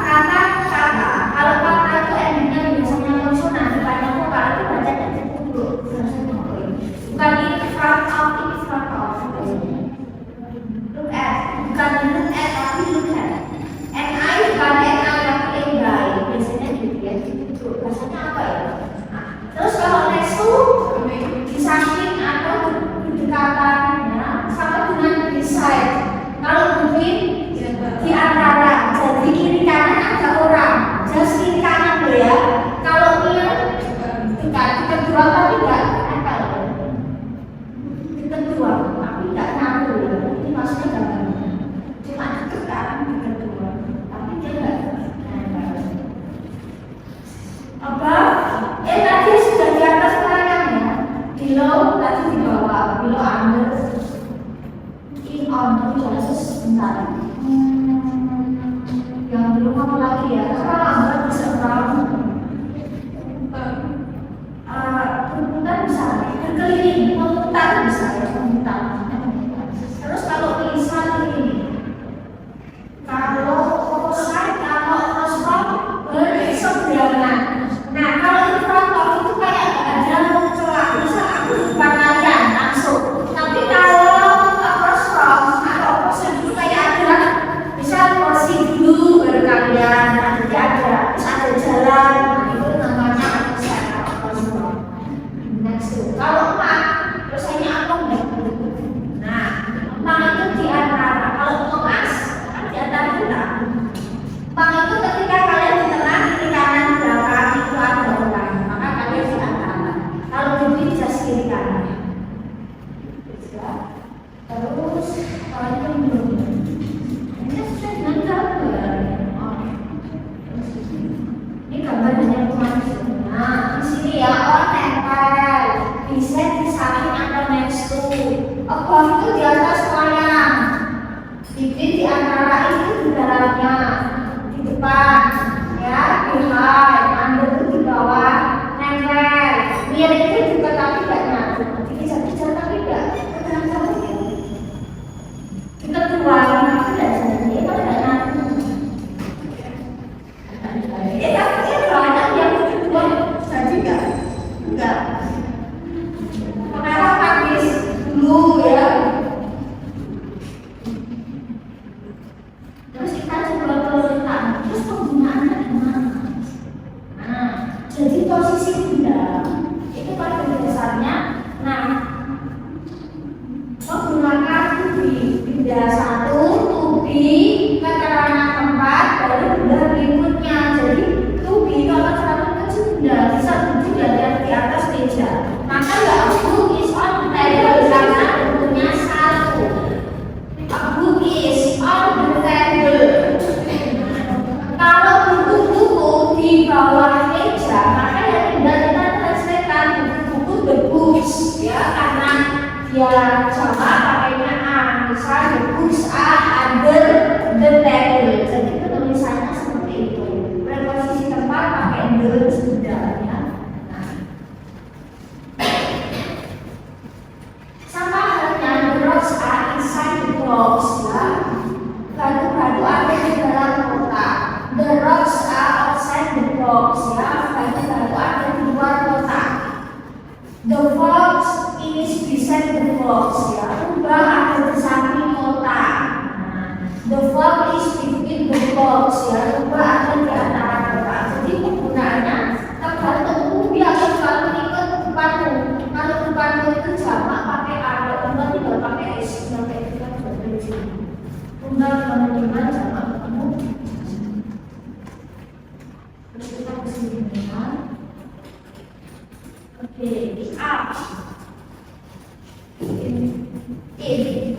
terbuang tapi nggak nempel. Terbuang tapi nggak nyatu. Ini maksudnya gambarnya. Cuma ditekan terbuang tapi dia nggak nempel. Apa? Tadi sudah di atas layarnya. Below tadi di bawah. Below under. In on itu jelas sebentar. Yang belum apa lagi ya? Karena lambat bisa tahu. Berputar bisa, berkeliling, memutar bisa ya, memutar. Terus kalau tulisan ini, kalau offside, kalau crosswalk berseberangan. Nah kalau di frontal itu kayak ada celah, bisa aku depan kalian langsung. Tapi kalau crosswalk atau offside itu kayak ada, bisa porsi dulu baru kalian, nanti ada, terus ada jalan, itu namanya crosswalk. Kalau emak, biasanya apa enggak? Nah, emak itu di antara, kalau emas kan di antara kita. Emak itu ketika kalian di tengah, kiri kanan, belakang itu ada orang, maka kalian di antara. Kalau di jas kiri kanan. Terus kalau itu belum. Ini sudah dengan gambar. Ini gambarnya kemarin. Nah, di sini ya orang tempel. Bisa disaling atau next to. Above itu di atas wayang. Bibit di antara itu di dalamnya. Di depan, ya, behind. Under itu di bawah, nempel. Miring itu juga tapi tidak nyatu. Dikejar-kejar tapi tidak terang-terang. Kita keluar, tapi tidak jadi. Kalau tidak nyatu. Tapi banyak yang kedua jadi enggak. Kenapa habis dulu ya? Terus kita coba peluritan, terus penggunaannya gimana? Nah, jadi posisi benda itu pada dasarnya, nah menggunakan benda satu, tubi, keterangan tempat, baru benda berikutnya. Jadi tubi kalau satu kecil benda bisa duduk di atas meja. Maka ya book is on the table karena bentuknya satu. A book is on the table. Kalau buku-buku di bawah meja, maka ya tinggal kita translatekan buku-buku the books ya, karena dia sama pakainya a. Misal the books are under the table. Jadi penulisannya seperti itu. Preposisi tempat pakai the sudah ya. Sama halnya the rocks are inside the box ya. Batu-batu ada di dalam kotak. The rocks are outside the box ya. Batu-batu ada di luar kotak. The box is beside the box ya. Kubah ada di samping kotak. The box is between the box ya. Kubah ada di antara kotak. Jadi penggunaannya tergantung kubi atau kalau ikut depanmu. Kalau depanmu itu jamak pakai ada, tunggal tidak pakai s. Sampai kita berbeda. Tunggal menunjukkan jamak kamu. Terus kita kesini dengan oke, up.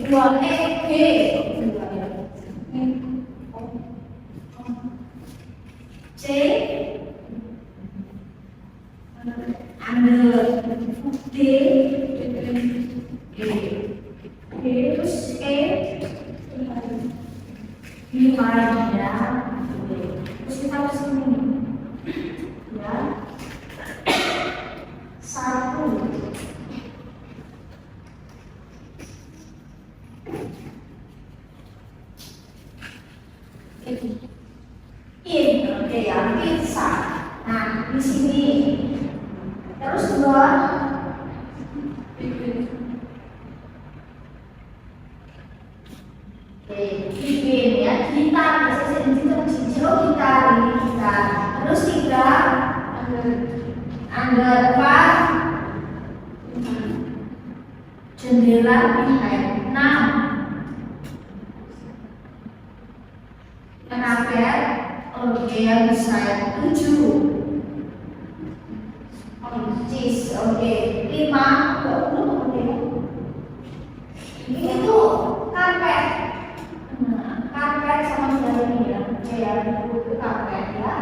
Dua B. C. Under D. Terus E. Behind ya. Terus kita kesini ya. Satu. Oke ya, pizza. Nah, di sini. Terus dua. Bikin ya, gitar. Biasanya itu gitar, ini gitar. Terus tiga. Under empat. Jendela behind. 6. Kenapa? Oke, yang bisa 7. C cheese. Oke. 5. Ini tuh karpet. Nah, karpet sama dengan ini ya. Kayak itu karpet ya.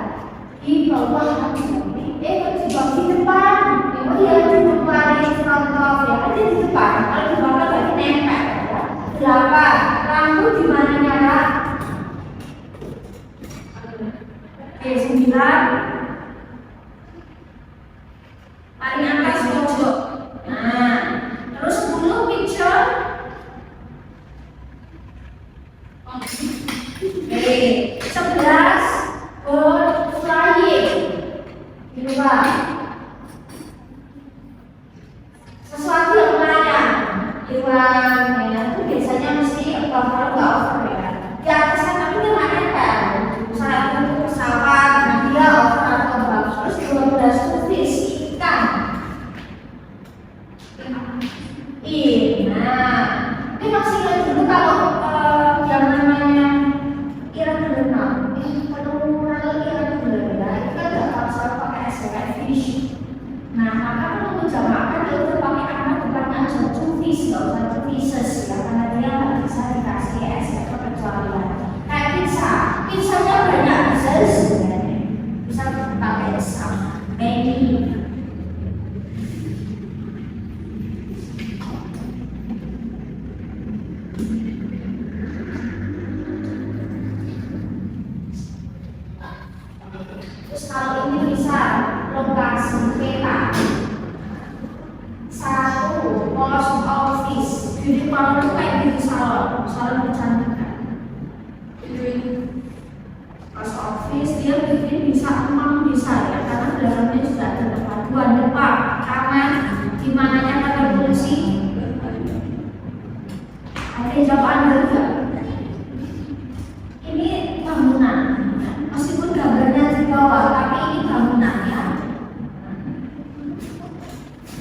Di bawah di depan. Oh iya di depan di front of ya. Ada di depan. Kalau di bawah berarti nempel ya. 8. Lampu di mana nyala? Oke, 9. Paling atas pojok. Nah, terus 10 picture. Oke, 11 bird flying. Coba. Sesuatu yang melayang. Hewan ya, itu biasanya mesti kalau nggak over ya. Di atasnya tapi dia nggak nempel. Misalnya untuk pesawat, dia over atau bawah. Terus 12 itu fish, ikan. Nah, ini masih ingat dulu kalau yang namanya irregular. Kalau irregular ya, itu kan nggak harus pakai S kayak fish. Nah, maka kalau menjamakan itu udah pakai nama depannya aja two fish, nggak usah two fishes ya, karena dia nggak bisa dikasih S atau kecualian. Kayak pizza, pizzanya banyak fishes, bisa pakai sama many. Terus kalau ini bisa lokasi peta. 1. Post office. Beauty parlor itu kayak gitu salon kecantikan. Post office dia bikin bisa emang bisa ya, karena belakangnya sudah ada paduan depan, kanan, di mananya kata polisi. Ada jawaban enggak? Ini bangunan. Meskipun gambarnya di bawah, tapi ini bangunan ya.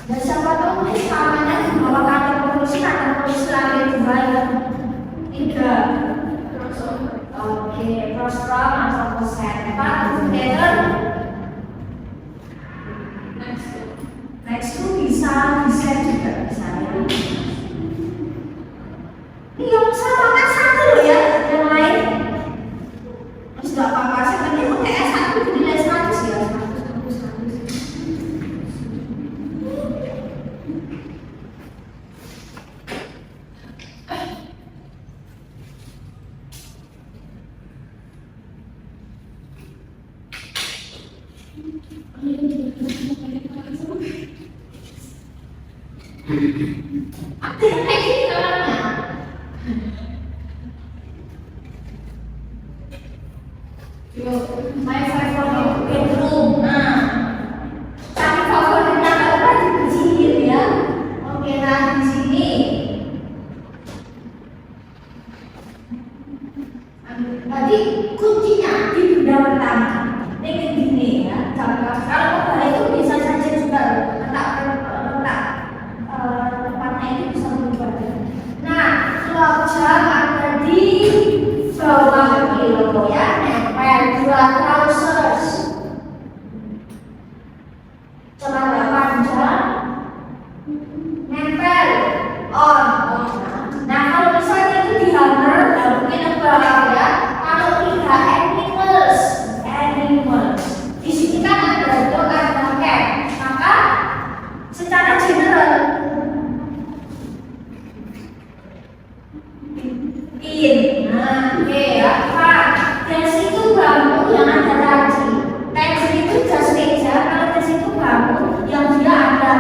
Dan siapa tahu ini kamarnya di bawah kantor polisi lagi 2 ya. 3. Oke, rostrum atau set. 4. Together. Next to bisa set juga bisa ya. Ini yang sama kan satu loh ya, yang lain. Sudah apa-apa sih, ini pakai S1 nilai 100 ya. 100. Aktif kayak gini namanya. My favorite bedroom. Nah, tapi favoritnya apa di sini ya? Oke, nah di sini. Tadi kuncinya di benda pertama. Ini gini ya. Kalau kebalik itu bisa saja juga letak tempatnya itu bisa berubah. Nah, clock jam ada di bawah kilo ya. Dua trousers. Celana panjang nempel on. Nah, kalau misalnya itu di hanger, mungkin apa ya? Kalau tidak animals. Di sini kan ada dog, ada cat. Maka secara general in. Nah, oke ya. Desk itu bambu yang ada laci. Desk itu jas meja. Kalau desk itu bambu yang dia ada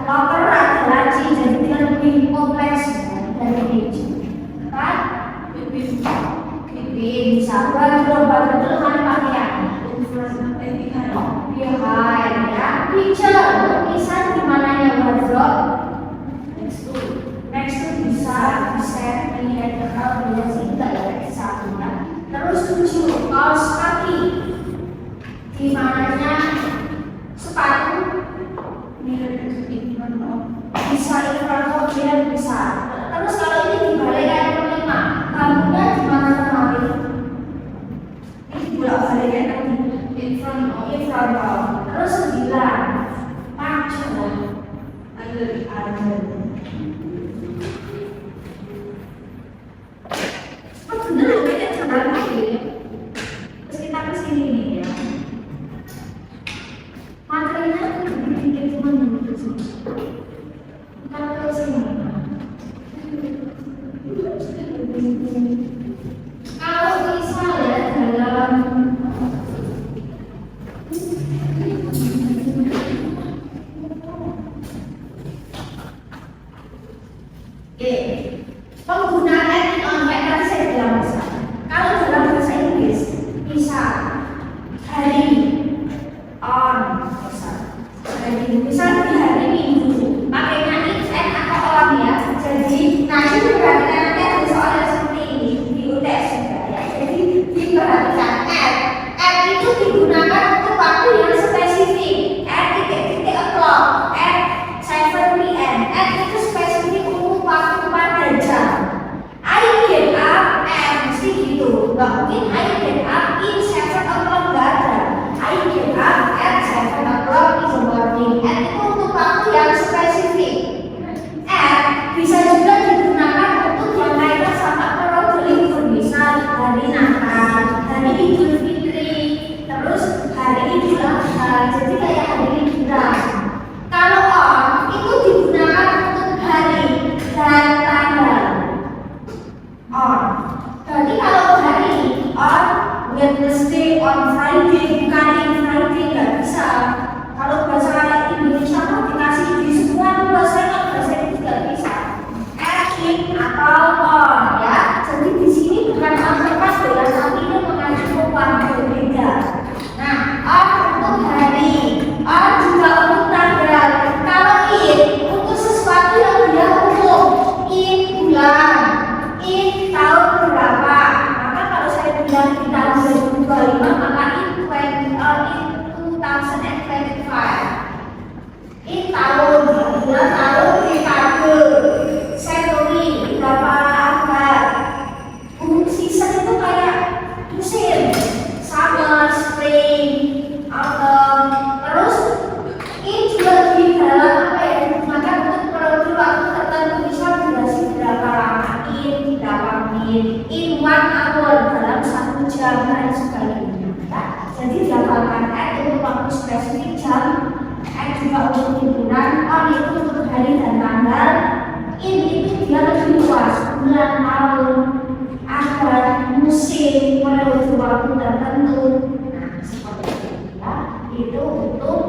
locker, ada laci, jadi dia lebih kompleks dari meja. Kan? Pipin bisa buat dulu kan pakaian. Behind ya. Picture lukisan di mananya wardrobe. Next to bisa lihat kalau dia sih enggak ya satunya. Terus 7 kaos kaki di mananya sepatu bisa infrared dia bisa. Terus kalau ini dibalik kayak 5 bambunya di mana kemarin ini bolak balik kayak tadi in front of. Terus 9 pacu dikit cuma kalau sini. Kalau misal ya dalam penggunaan on kayak tadi saya bilang misal. Kalau dalam bahasa Inggris, misal hari on, misal di hari Minggu, pakainya it atau on ya. Jadi nanti diperhatikan nanti ada soal yang seperti ini di UTS juga ya. Jadi diperhatikan at itu digunakan untuk waktu yang spesifik. At titik-titik o'clock, at 7 p.m. At itu spesifik untuk waktu pada jam. I get up at mesti gitu. Nggak mungkin I get up in 7 o'clock, nggak ada. I get up at 7 o'clock in the morning. At itu untuk waktu yang spesifik. At bisa juga digunakan untuk yang kaitan sama periode libur, misal hari Natal, hari Idul Fitri, terus hari Idul Adha. Jadi kayak hari liburan. Kalau on itu digunakan untuk hari dan tanggal. On. Berarti kalau hari on Wednesday, on Friday, bukan in Friday, nggak bisa. Kalau bahasa Indonesia mau dikasih di semua bahasa Inggris nggak bisa. In atau on ya. Jadi di sini bukan on lepas ya, tapi ini mengandung waktu berbeda. Nah, on untuk hari, on juga untuk tanggal. Kalau in untuk sesuatu yang dia umum, in bulan, in tahun berapa. Maka kalau saya bilang di tahun 2025, maka in 2025. In tahun, bulan, tahun, dekade, century, berapa abad. Season itu kayak musim, summer, spring, autumn. Terus ini juga di dalam apa ya, digunakan untuk periode waktu tertentu, misal durasi berapa lama, in berapa menit, in 1 hour dalam 1 jam dan sebagainya. Ya. Jadi dihafalkan at untuk waktu spesifik jam, at juga untuk liburan, on itu untuk hari dan tanggal, in itu dia lebih luas, bulan, tahun, abad, musim, periode waktu tertentu. Nah, seperti itu ya. Itu untuk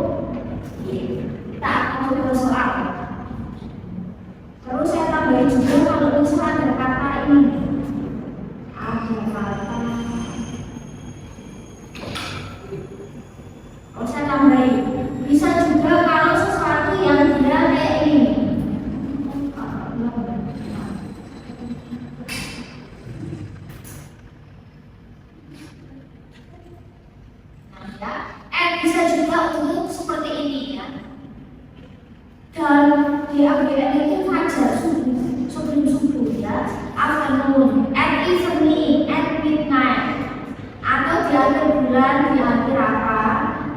kita akan coba soal. Terus saya tambahin juga kalau misalnya ada kata ini, ada kata. Kalau saya tambahin, bisa juga kalau sesuatu yang dia kayak ini. Bisa juga untuk seperti ini ya. Dan di ABN itu fajar sebelum subuh ya, afternoon, at evening, at midnight, atau di akhir bulan, di akhir apa.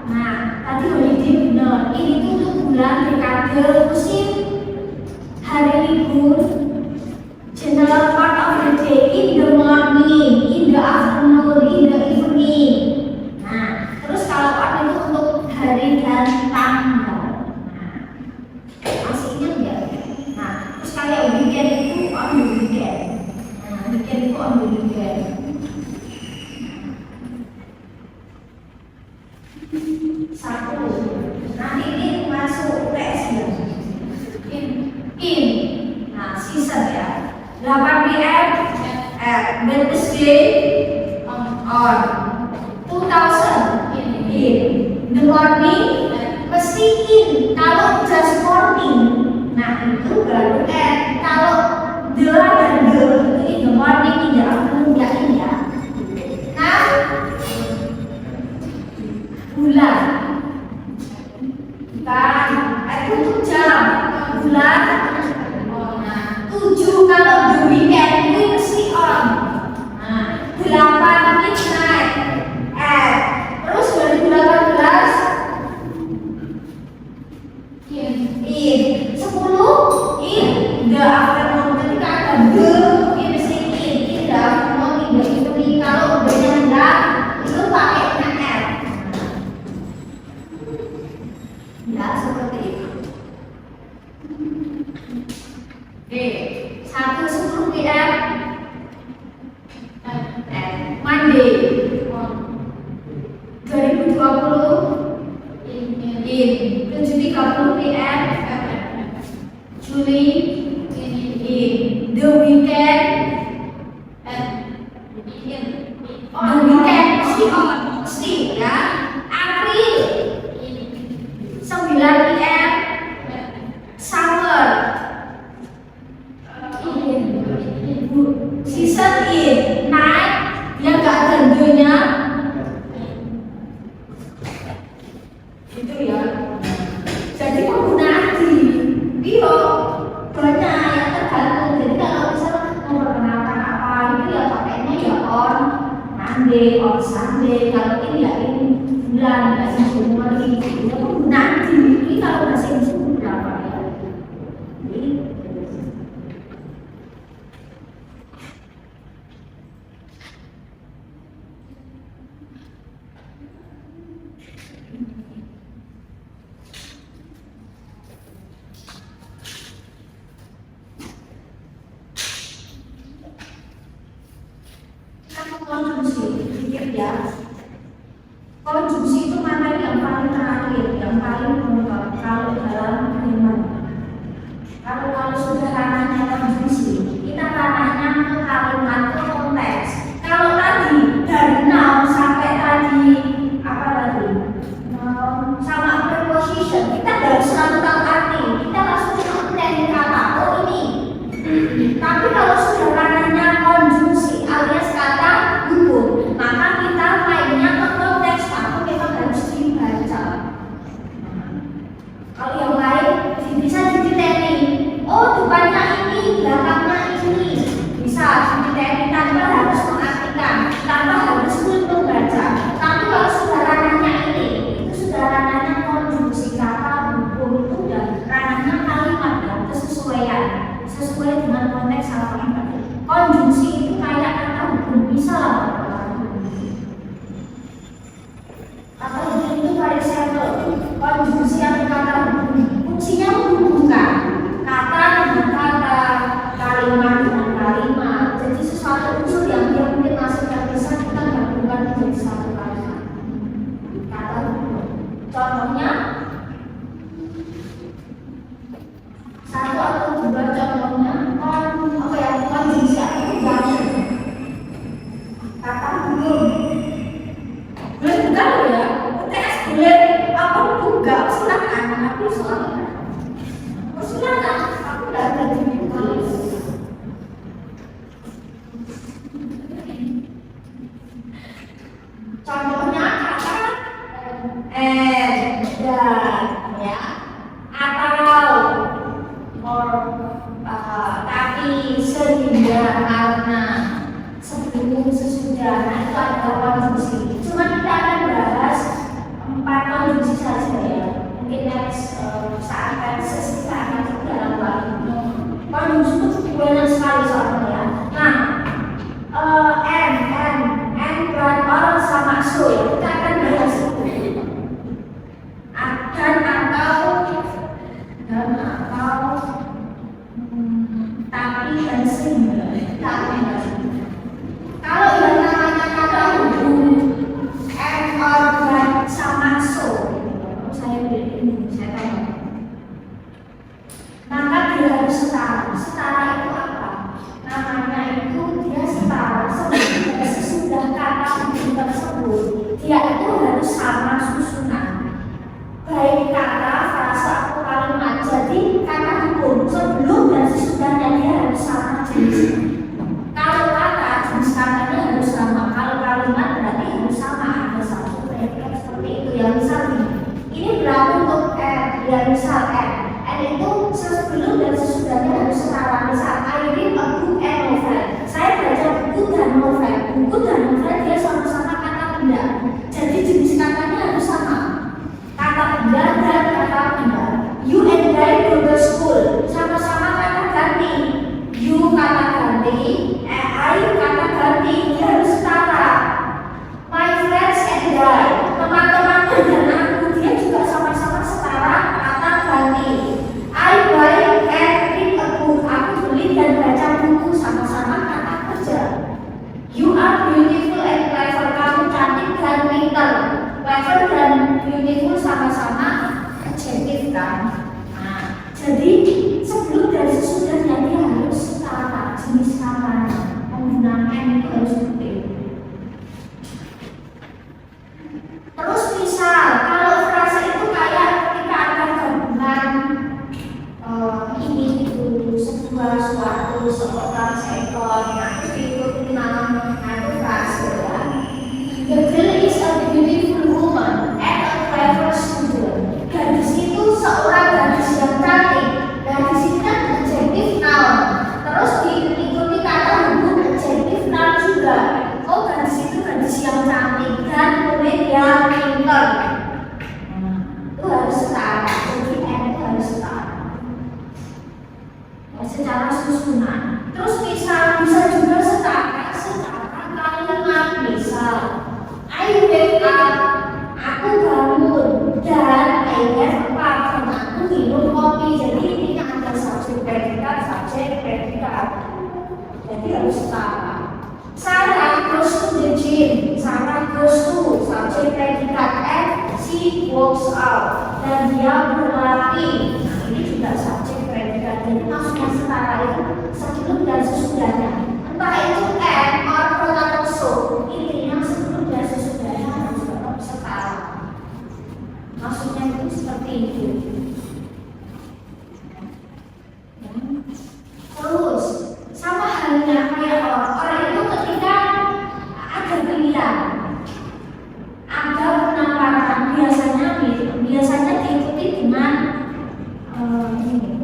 Nah, tadi holiday benar. Ini tuh untuk bulan, dekade, musim, hari libur, general part of the day, in the morning, in the afternoon, in the evening. Nah, terus kalau on itu untuk hari dan tanggal. Nah, masih ingat nggak? Nah, terus kayak weekend itu on the weekend. Nah, weekend itu on the weekend. Satu. Nanti ini masuk UTS ya. In. Nah, season ya. 8 p.m. at Wednesday on 2000 in the morning mesti in. Kalau just morning, nah itu baru at. Kalau the dan the itu in the morning, in the afternoon ya in ya. Nah, bulan bukan itu untuk jam, bulan. Nah, 7 kalau the weekend itu mesti on. Nah, 8 midnight at. Terus 2018 in 10 in the afternoon. Ketika ada the in mesti in the afternoon, in the evening. Kalau udah enggak itu pakai at. Ya, Satu 10 PM. Monday. 2020 in 7.30 PM. Juli in the weekend. The weekend si ya. April 9 PM. Summer season in night yang gak ada nya itu ya. Jadi penggunaan di bio banyak yang tergantung. Jadi kalau misalnya memperkenalkan apa itu ya pakainya ya on Monday, on Sunday. Kalau ini ya ini bulan ya Januari. Itu penggunaan di ini kalau bahasa Inggris berapa ya? Ini konjungsi, sedikit ya. Konjungsi itu materi yang paling terakhir, yang paling lengkap kalau dalam kalimat. Kalau sudah ranahnya konjungsi, kita ranahnya ke kalimat ke konteks. Kalau tadi dari noun sampai tadi apa tadi? Noun sama preposition, kita harus selalu tahu arti. Kita langsung teknik kata. Oh ini. Tapi kalau sudah ranahnya konjungsi alias kata hukum, maka kita mainnya ke konteks, maka memang harus dibaca. Kalau yang lain bisa dideteni, oh depannya ini, belakangnya ini, bisa dideteni tanpa harus mengartikan, tanpa harus membaca. Tapi kalau sudah ranahnya ini, itu sudah ranahnya konjungsi kata hukum, itu udah ranahnya kalimat ya, kesesuaian, sesuai dengan konteks kalimat. Konjungsi itu kayak kata hukum, misal kata hukum itu variabel. Konjungsi atau kata hukum fungsinya menghubungkan kata dengan kata, kalimat dengan kalimat. Jadi sesuatu unsur yang dia mungkin masih terpisah kita gabungkan menjadi satu kalimat. Kata hukum. Contohnya satu atau dua contohnya konjungsi atau conjunction. Kata hukum. Boleh buka loh ya. UTS boleh apa buka silakan. Aku soalnya. Silakan. Aku udah ada di tulis. Contohnya kata dan ya atau tapi sehingga karena sebelum sesudah. Nah itu adalah konjungsi. Cuma kita akan bahas 4 konjungsi saja ya. Mungkin next saat sesi kita akan dalam hal ini. Konjungsi itu banyak sekali soalnya ya. Nah and or sama so ya kita akan bahas itu. Dan atau tapi dan sehingga tapi kalau yang namanya kata hukum and or dan sama so saya tanya maka dia harus setara. Setara itu apa? Namanya itu dia setara sesudah kata hukum tersebut dia itu harus sama susunan baik kata, frasa atau kalimat. Jadi kata hukum sebelum dan sesudahnya dia harus sama jenis. Kalau kata jenis katanya harus sama, kalau kalimat berarti harus sama, ada satu predikat seperti itu. Ya misalnya ini berlaku untuk ya misal n itu sebelum dan sesudahnya harus setara. Misal I read a book and novel, saya baca buku dan novel. Buku dan novel dia sama-sama kata benda, jadi jenis katanya harus sama. Kata benda dan kata benda. You and I go to school, sama-sama kata ganti. You kata ganti, I kata ganti, dia harus setara. My friends and I, teman-temanku dan aku, dia juga sama-sama setara kata ganti. I buy and read a book, aku kan. Nah, jadi sebelum dan sesudahnya dia harus setara jenis katanya. Penggunaan itu harus seperti itu. Terus misal kalau frase itu kayak ketika ada gabungan ini itu sebuah suatu seorang seekor yang diikuti nama itu frase ya. The girl is a beautiful woman and a clever student. Gadis itu seorang gadis yang cantik. Gadis itu kan adjective noun. Terus diikuti kata hubung adjective noun juga. Oh, gadis itu gadis yang cantik dan kemudian dia pintar. Itu harus setara. Jadi N itu harus setara. Secara susunan. Terus misal bisa juga setara kalimat misal I wake up, aku bangun, dan I have a bath, aku minum kopi. Jadi ini ada subjek predikat. Jadi harus setara. Sarah goes to the gym, Sarah goes to subjek predikat and she walks out, dan dia berlari. Nah ini juga subjek predikat. Jadi maksudnya setara itu sebelum dan sesudahnya. Entah itu and or pronouns so, intinya sebelum dan sesudahnya harus tetap setara. Maksudnya itu seperti itu. Terus sama halnya kayak orang itu ketika ada pilihan, ada penampakan, biasanya diikuti dengan ini.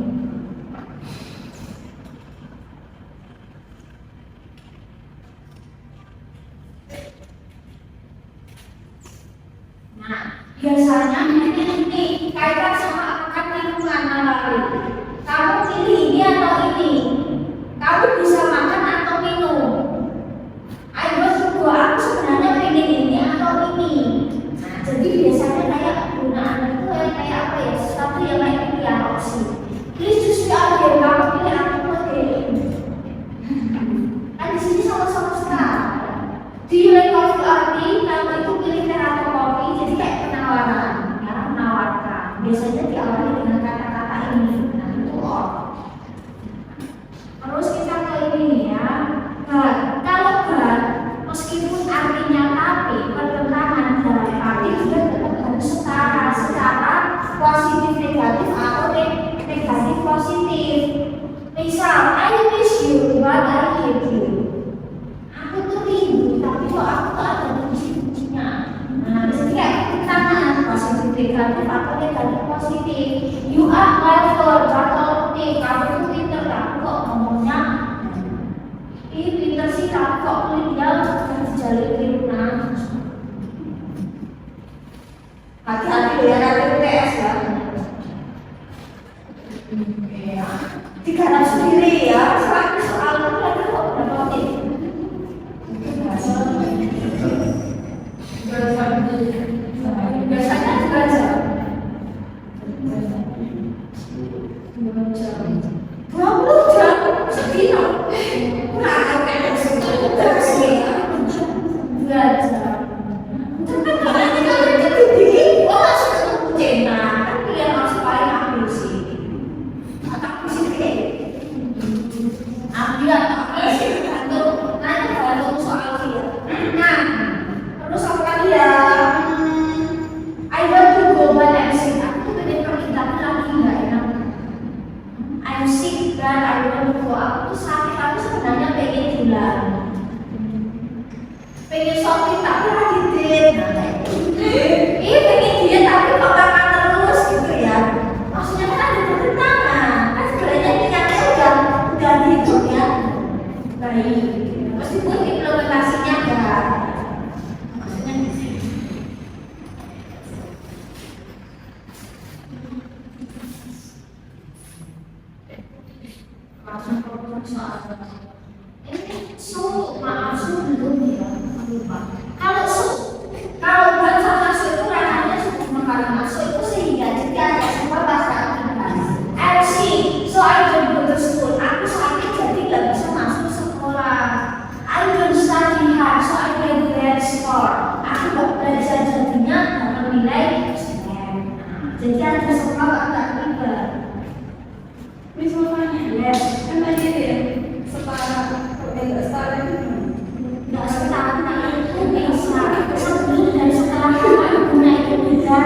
Nah, biasanya ini kaitan sama apakah lingkungan lalu. Kamu pilih ini atau ini? Kamu bisa makan atau minum? Ayo coba, aku sebenarnya pengen ini atau ini. Nah, jadi biasanya kayak penggunaan itu kayak apa ya? Sesuatu yang kayak pilihan opsi. Please choose the game, kamu pilih aku pilih ini. Kan di sini sama-sama setara. Do you like coffee or tea? Kamu itu pilih teh atau kopi, jadi kayak penawaran, ya, menawarkan. Biasanya diawali dengan kata-kata ini, nah itu or. Terus kita ke ini ya, but. Kalau but, meskipun artinya tapi, pertentangan dari arti juga tetap harus setara secara positif negatif atau negatif positif. Misal, I miss you, but I hate you. Aku tuh rindu, tapi kok aku tuh ada kunci-kuncinya. Nah, jadi kayak pertentangan positif negatif atau negatif positif. You are clever, atau kamu tuh pinter, tapi kok ngomongnya ini pinter sih, tapi kok kuliah kan dijalin tirunan. Hati-hati ya, nanti UTS ya. Ya, digarap sendiri ya. Soal itu lagi kok berapa menit? Biasanya 2 jam. 20 jam sedino. Nah, kayak terus nih. 2 jam. Tapi kalau itu begini, langsung ketemu Cina. Kan pilihan masuk paling ambil sih. Aku sih kayak ambil gantung soal dia. Nah, terus apa lagi ya? I want to go but I'm sick. Aku tuh pengen pergi tapi lagi nggak enak. I'm sick dan I want to go. Aku tuh sakit tapi sebenarnya pengen pulang. Pengen shopping tapi lagi date. Iya pengen diet tapi kok makan terus gitu ya. Maksudnya kan ada pertentangan. Kan sebenarnya niatnya udah dihitung ya. Baik. Meskipun implementasinya enggak. Maksudnya gitu. Langsung ke soal ini maaf belum ya. Kalau kalau buat sama itu ranahnya makanan masuk itu sehingga jadi ada semua bahasa aktivitas. MC, so I don't go to school. Aku sakit jadi nggak bisa masuk sekolah. I don't study hard, so I get bad score. Aku nggak belajar jadinya dapat nilai. Jadi ada semua Miss mau tanya. Yes. Kan tadi ada yang setara, enggak setara itu. Nggak setara itu bisa sebelum dan setelah guna itu beda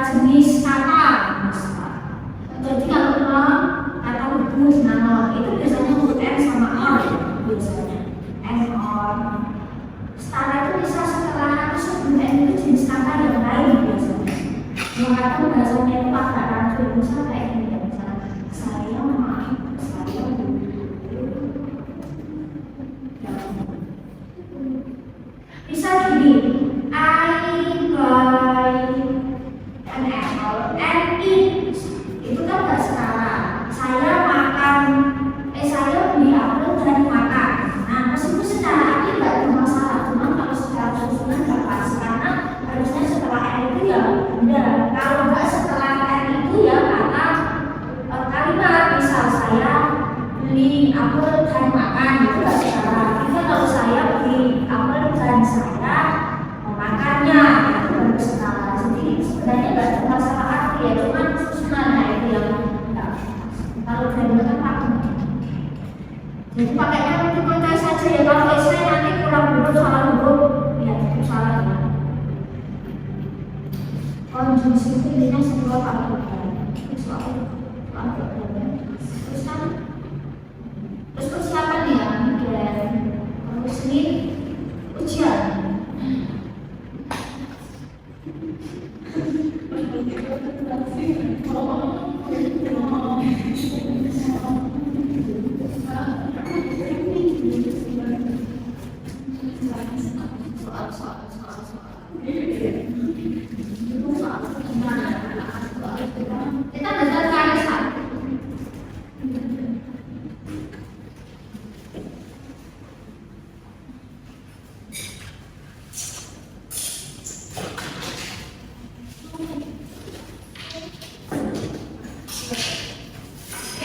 jenis kata. Jadi kalau kata hubungan nama itu biasanya huruf n sama or biasanya n or. Setara itu bisa setelah atau sebelum n itu jenis kata yang lain biasanya. Yang kata bahasanya itu pakai ratu misalnya kayak gini ya, misalnya saya maaf saya bisa gini, I buy an apple and eat. Itu kan nggak setara. Saya beli apel dan makan. Nah, meskipun secara arti nggak ada masalah, cuma kalau secara susunan nggak pas karena harusnya setelah n itu ya benar. Kalau nggak setelah n itu ya kata kalimat misal saya beli apel dan makan itu nggak setara. Itu kalau saya beli apel dan saya memakannya itu baru setara. Jadi sebenarnya nggak ada masalah arti ya, cuma susunannya itu yang nggak. Kalau grammar kan pakai. Jadi pakainya multiple saja ya. Kalau essay nanti kurang huruf salah huruf ya itu salah ya. Konjungsi itu intinya sebuah panggilan. Terus kan terus persiapan ya, dan terus ini ujian. Kita belajar karisan.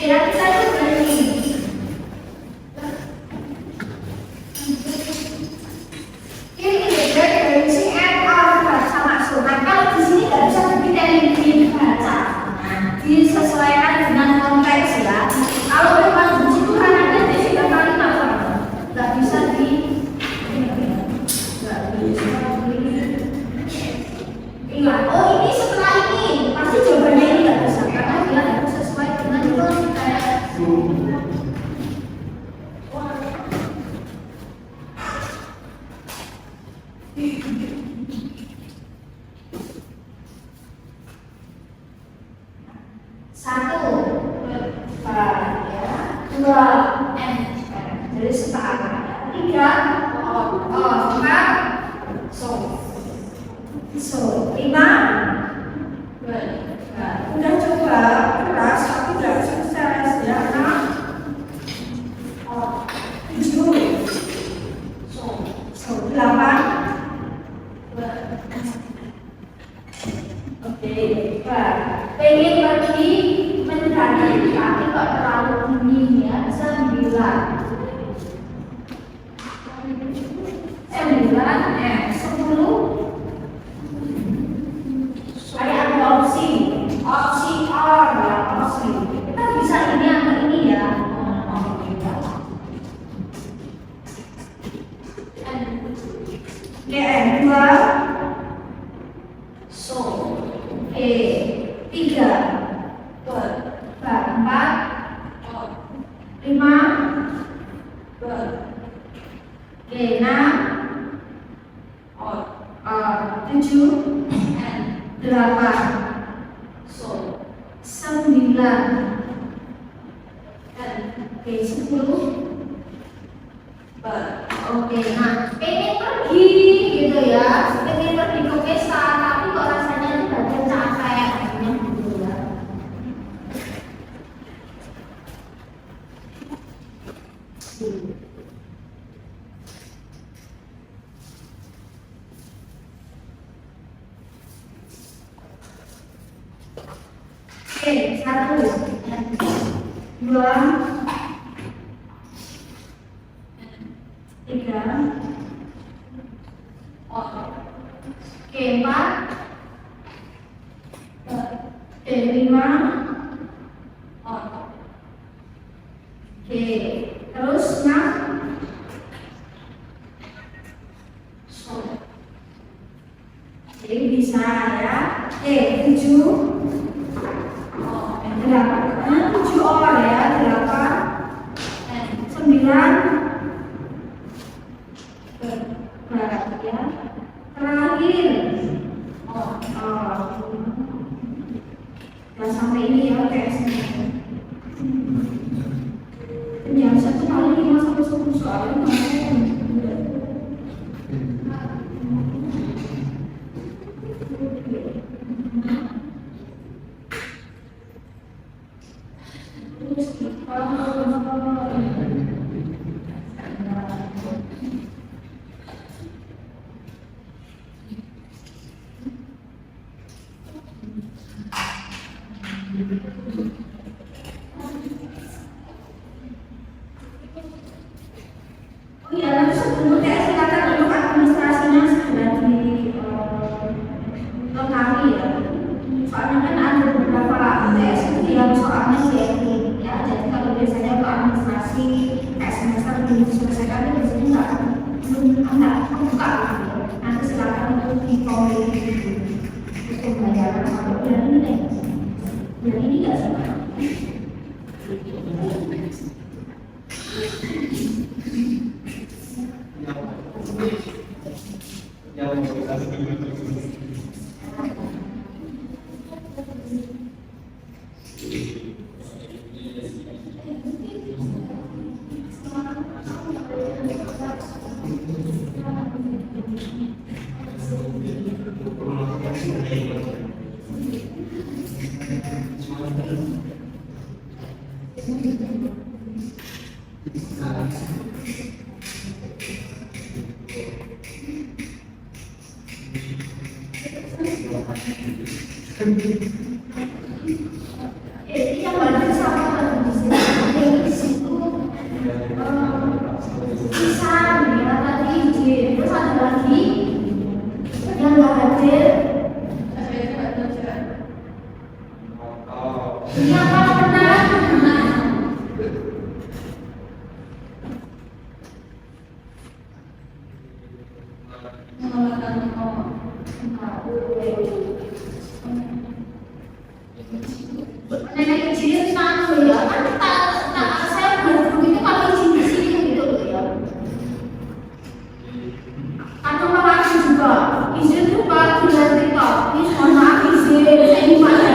Kita itu berani. Ini dari si N R sama sunat. Kalau di sini nggak bisa detailin dibaca. Disesuaikan dengan konteks ya. Kalau memang di situ kan ada di situ kalimat nggak bisa di ingat. Oh ini setelah ini pasti jawabannya ini nggak bisa karena dia harus sesuai dengan konteks. Satu, ya, dua, jadi setara. Tiga, empat, lima, udah coba keras tapi nggak sukses ya. Enam, tujuh, delapan, pengen pergi mendaki tapi kok terlalu dingin ya. 9, 10. Ada opsi or ya, opsi. Kita bisa ini atau ini ya. N 2, 3, 4, 5, 6, 7, 8, 9, 10. Oke, nah pengen pergi gitu ya, pengen pergi ke pesta tapi kok rasanya tuh badan capek maksudnya gitu ya. Oke, 1, 2, 3, oke 4, 5 on. Oke, terus 6 stop. Jadi bisa ya. Oke, 7 8 7 on ya, 8 9 perhatian terakhir dan sampai ini ya tesnya. Jam 1 kali 5 sampai 10 soalnya oh iya, lalu sebelum TS silakan untuk administrasinya sudah dilengkapi ya. Soalnya kan ada beberapa TS itu yang soalnya setting ya. Jadi kalau biasanya untuk administrasi kayak semester belum diselesaikan itu biasanya nggak buka gitu ya. Nanti silakan untuk dikompleti untuk pembelajaran sampai bulan ini deh. Bulan ini nggak sempat. Ini yang banyak sama di situ pisan ya tadi terus ada lagi yang nggak hadir. Yang pernah nenek izin langsung ya kan saya belum itu kalau izin di sini gitu loh ya. Atau langsung juga izin tuh kalau tidak TikTok ini mohon maaf izin saya ini mana